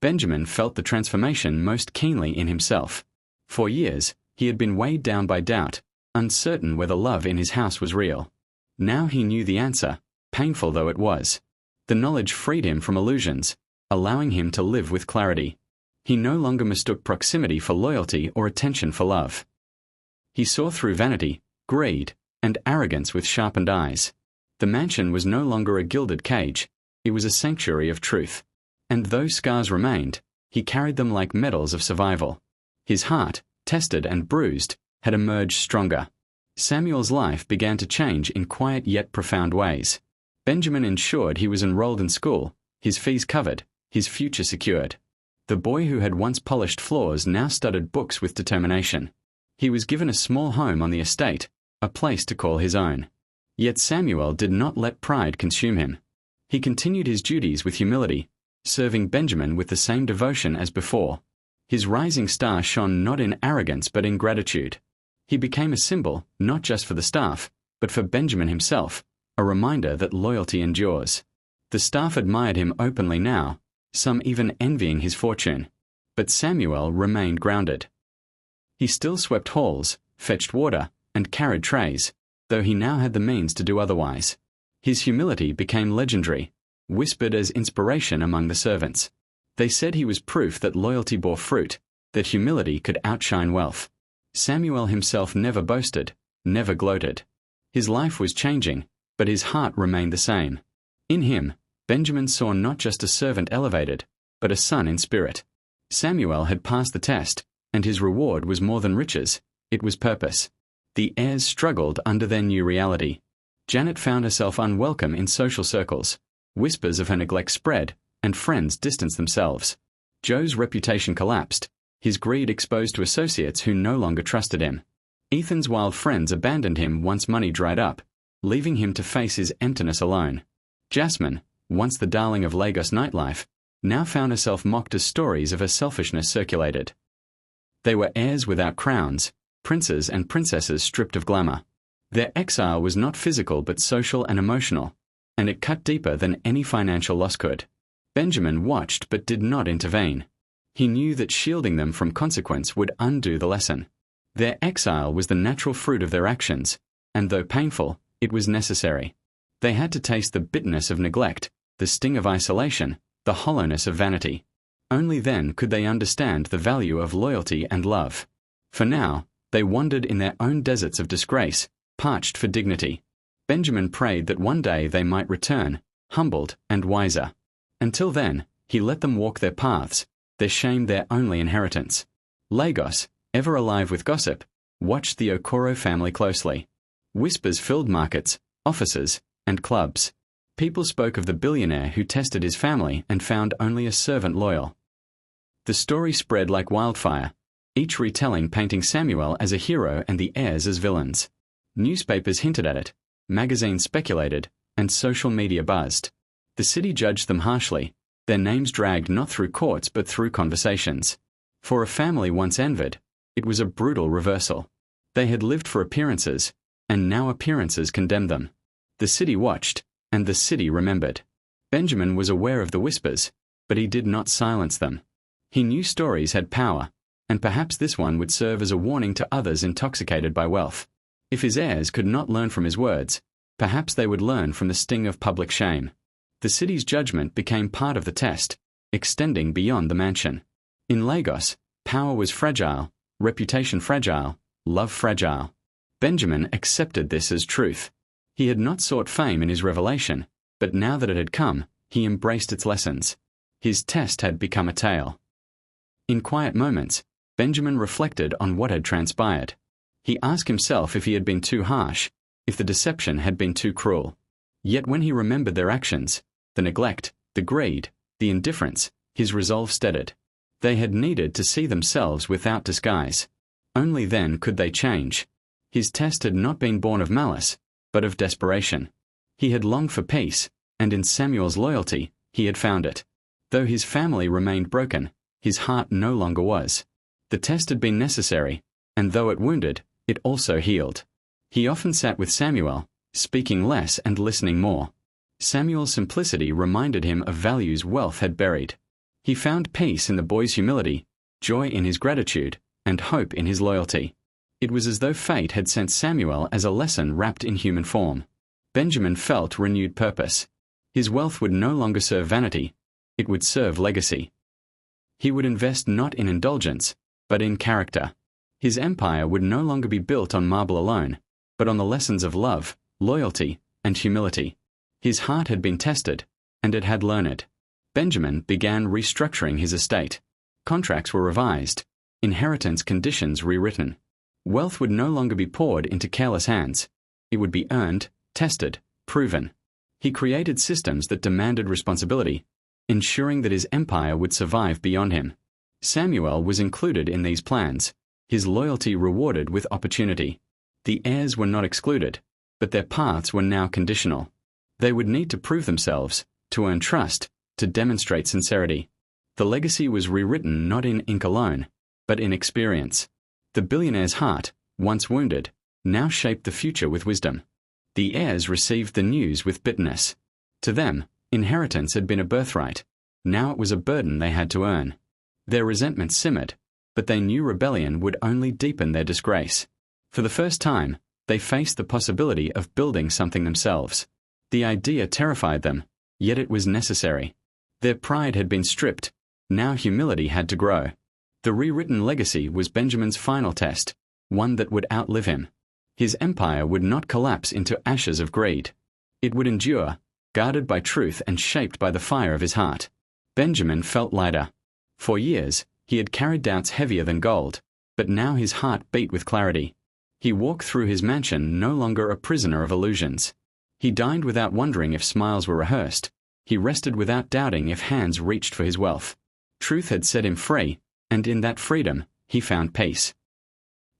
S1: Benjamin felt the transformation most keenly in himself. For years, he had been weighed down by doubt, uncertain whether love in his house was real. Now he knew the answer, painful though it was. The knowledge freed him from illusions, allowing him to live with clarity. He no longer mistook proximity for loyalty or attention for love. He saw through vanity, greed, and arrogance with sharpened eyes. The mansion was no longer a gilded cage, it was a sanctuary of truth. And though scars remained, he carried them like medals of survival. His heart, tested and bruised, had emerged stronger. Samuel's life began to change in quiet yet profound ways. Benjamin ensured he was enrolled in school, his fees covered, his future secured. The boy who had once polished floors now studied books with determination. He was given a small home on the estate, a place to call his own. Yet Samuel did not let pride consume him. He continued his duties with humility, serving Benjamin with the same devotion as before. His rising star shone not in arrogance but in gratitude. He became a symbol, not just for the staff, but for Benjamin himself, a reminder that loyalty endures. The staff admired him openly now, some even envying his fortune. But Samuel remained grounded. He still swept halls, fetched water, and carried trays, though he now had the means to do otherwise. His humility became legendary, whispered as inspiration among the servants. They said he was proof that loyalty bore fruit, that humility could outshine wealth. Samuel himself never boasted, never gloated. His life was changing, but his heart remained the same. In him, Benjamin saw not just a servant elevated, but a son in spirit. Samuel had passed the test, and his reward was more than riches, it was purpose. The heirs struggled under their new reality. Janet found herself unwelcome in social circles. Whispers of her neglect spread, and friends distanced themselves. Joe's reputation collapsed, his greed exposed to associates who no longer trusted him. Ethan's wild friends abandoned him once money dried up, leaving him to face his emptiness alone. Jasmine, once the darling of Lagos nightlife, now found herself mocked as stories of her selfishness circulated. They were heirs without crowns, princes and princesses stripped of glamour. Their exile was not physical but social and emotional, and it cut deeper than any financial loss could. Benjamin watched but did not intervene. He knew that shielding them from consequence would undo the lesson. Their exile was the natural fruit of their actions, and though painful, it was necessary. They had to taste the bitterness of neglect, the sting of isolation, the hollowness of vanity. Only then could they understand the value of loyalty and love. For now, they wandered in their own deserts of disgrace, parched for dignity. Benjamin prayed that one day they might return, humbled and wiser. Until then, he let them walk their paths, their shame their only inheritance. Lagos, ever alive with gossip, watched the Okoro family closely. Whispers filled markets, offices, and clubs. People spoke of the billionaire who tested his family and found only a servant loyal. The story spread like wildfire, each retelling painting Samuel as a hero and the heirs as villains. Newspapers hinted at it, magazines speculated, and social media buzzed. The city judged them harshly, their names dragged not through courts but through conversations. For a family once envied, it was a brutal reversal. They had lived for appearances, and now appearances condemned them. The city watched, and the city remembered. Benjamin was aware of the whispers, but he did not silence them. He knew stories had power, and perhaps this one would serve as a warning to others intoxicated by wealth. If his heirs could not learn from his words, perhaps they would learn from the sting of public shame. The city's judgment became part of the test, extending beyond the mansion. In Lagos, power was fragile, reputation fragile, love fragile. Benjamin accepted this as truth. He had not sought fame in his revelation, but now that it had come, he embraced its lessons. His test had become a tale. In quiet moments, Benjamin reflected on what had transpired. He asked himself if he had been too harsh, if the deception had been too cruel. Yet when he remembered their actions, the neglect, the greed, the indifference, his resolve steadied. They had needed to see themselves without disguise. Only then could they change. His test had not been born of malice, but of desperation. He had longed for peace, and in Samuel's loyalty, he had found it. Though his family remained broken, his heart no longer was. The test had been necessary, and though it wounded, it also healed. He often sat with Samuel, speaking less and listening more. Samuel's simplicity reminded him of values wealth had buried. He found peace in the boy's humility, joy in his gratitude, and hope in his loyalty. It was as though fate had sent Samuel as a lesson wrapped in human form. Benjamin felt renewed purpose. His wealth would no longer serve vanity, it would serve legacy. He would invest not in indulgence, but in character. His empire would no longer be built on marble alone, but on the lessons of love, loyalty, and humility. His heart had been tested, and it had learned. Benjamin began restructuring his estate. Contracts were revised, inheritance conditions rewritten. Wealth would no longer be poured into careless hands. It would be earned, tested, proven. He created systems that demanded responsibility, ensuring that his empire would survive beyond him. Samuel was included in these plans, his loyalty rewarded with opportunity. The heirs were not excluded, but their paths were now conditional. They would need to prove themselves, to earn trust, to demonstrate sincerity. The legacy was rewritten not in ink alone, but in experience. The billionaire's heart, once wounded, now shaped the future with wisdom. The heirs received the news with bitterness. To them, inheritance had been a birthright. Now it was a burden they had to earn. Their resentment simmered, but they knew rebellion would only deepen their disgrace. For the first time, they faced the possibility of building something themselves. The idea terrified them, yet it was necessary. Their pride had been stripped. Now humility had to grow. The rewritten legacy was Benjamin's final test, one that would outlive him. His empire would not collapse into ashes of greed. It would endure, guarded by truth and shaped by the fire of his heart. Benjamin felt lighter. For years, he had carried doubts heavier than gold, but now his heart beat with clarity. He walked through his mansion no longer a prisoner of illusions. He dined without wondering if smiles were rehearsed. He rested without doubting if hands reached for his wealth. Truth had set him free, and in that freedom, he found peace.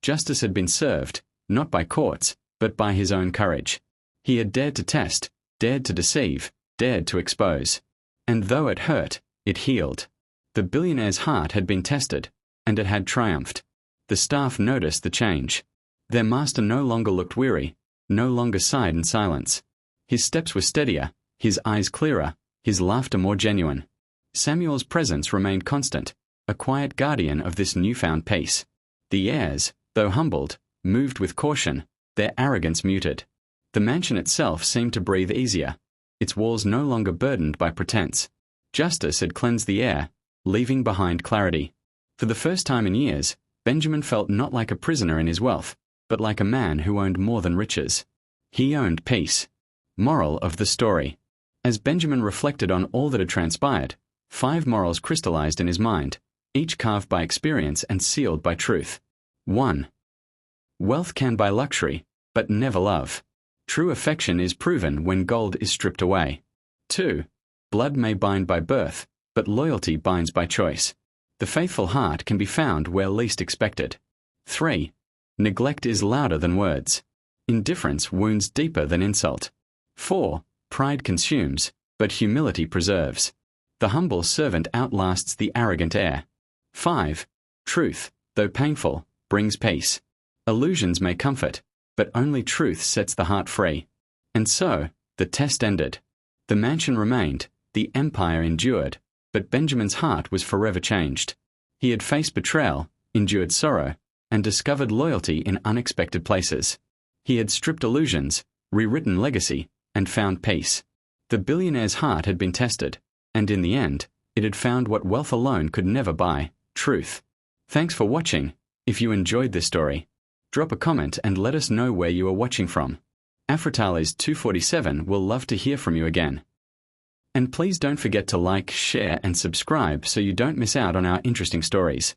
S1: Justice had been served, not by courts, but by his own courage. He had dared to test, dared to deceive, dared to expose. And though it hurt, it healed. The billionaire's heart had been tested, and it had triumphed. The staff noticed the change. Their master no longer looked weary, no longer sighed in silence. His steps were steadier, his eyes clearer, his laughter more genuine. Samuel's presence remained constant, a quiet guardian of this newfound peace. The heirs, though humbled, moved with caution, their arrogance muted. The mansion itself seemed to breathe easier, its walls no longer burdened by pretense. Justice had cleansed the air, leaving behind clarity. For the first time in years, Benjamin felt not like a prisoner in his wealth, but like a man who owned more than riches. He owned peace. Moral of the story. As Benjamin reflected on all that had transpired, 5 morals crystallized in his mind, each carved by experience and sealed by truth. 1. Wealth can buy luxury, but never love. True affection is proven when gold is stripped away. 2. Blood may bind by birth, but loyalty binds by choice. The faithful heart can be found where least expected. 3. Neglect is louder than words. Indifference wounds deeper than insult. 4. Pride consumes, but humility preserves. The humble servant outlasts the arrogant heir. 5. Truth, though painful, brings peace. Illusions may comfort, but only truth sets the heart free. And so, the test ended. The mansion remained, the empire endured, but Benjamin's heart was forever changed. He had faced betrayal, endured sorrow, and discovered loyalty in unexpected places. He had stripped illusions, rewritten legacy, and found peace. The billionaire's heart had been tested, and in the end, it had found what wealth alone could never buy, truth. Thanks for watching. If you enjoyed this story, drop a comment and let us know where you are watching from. africanfolktales 247 will love to hear from you again. And please don't forget to like, share, and subscribe so you don't miss out on our interesting stories.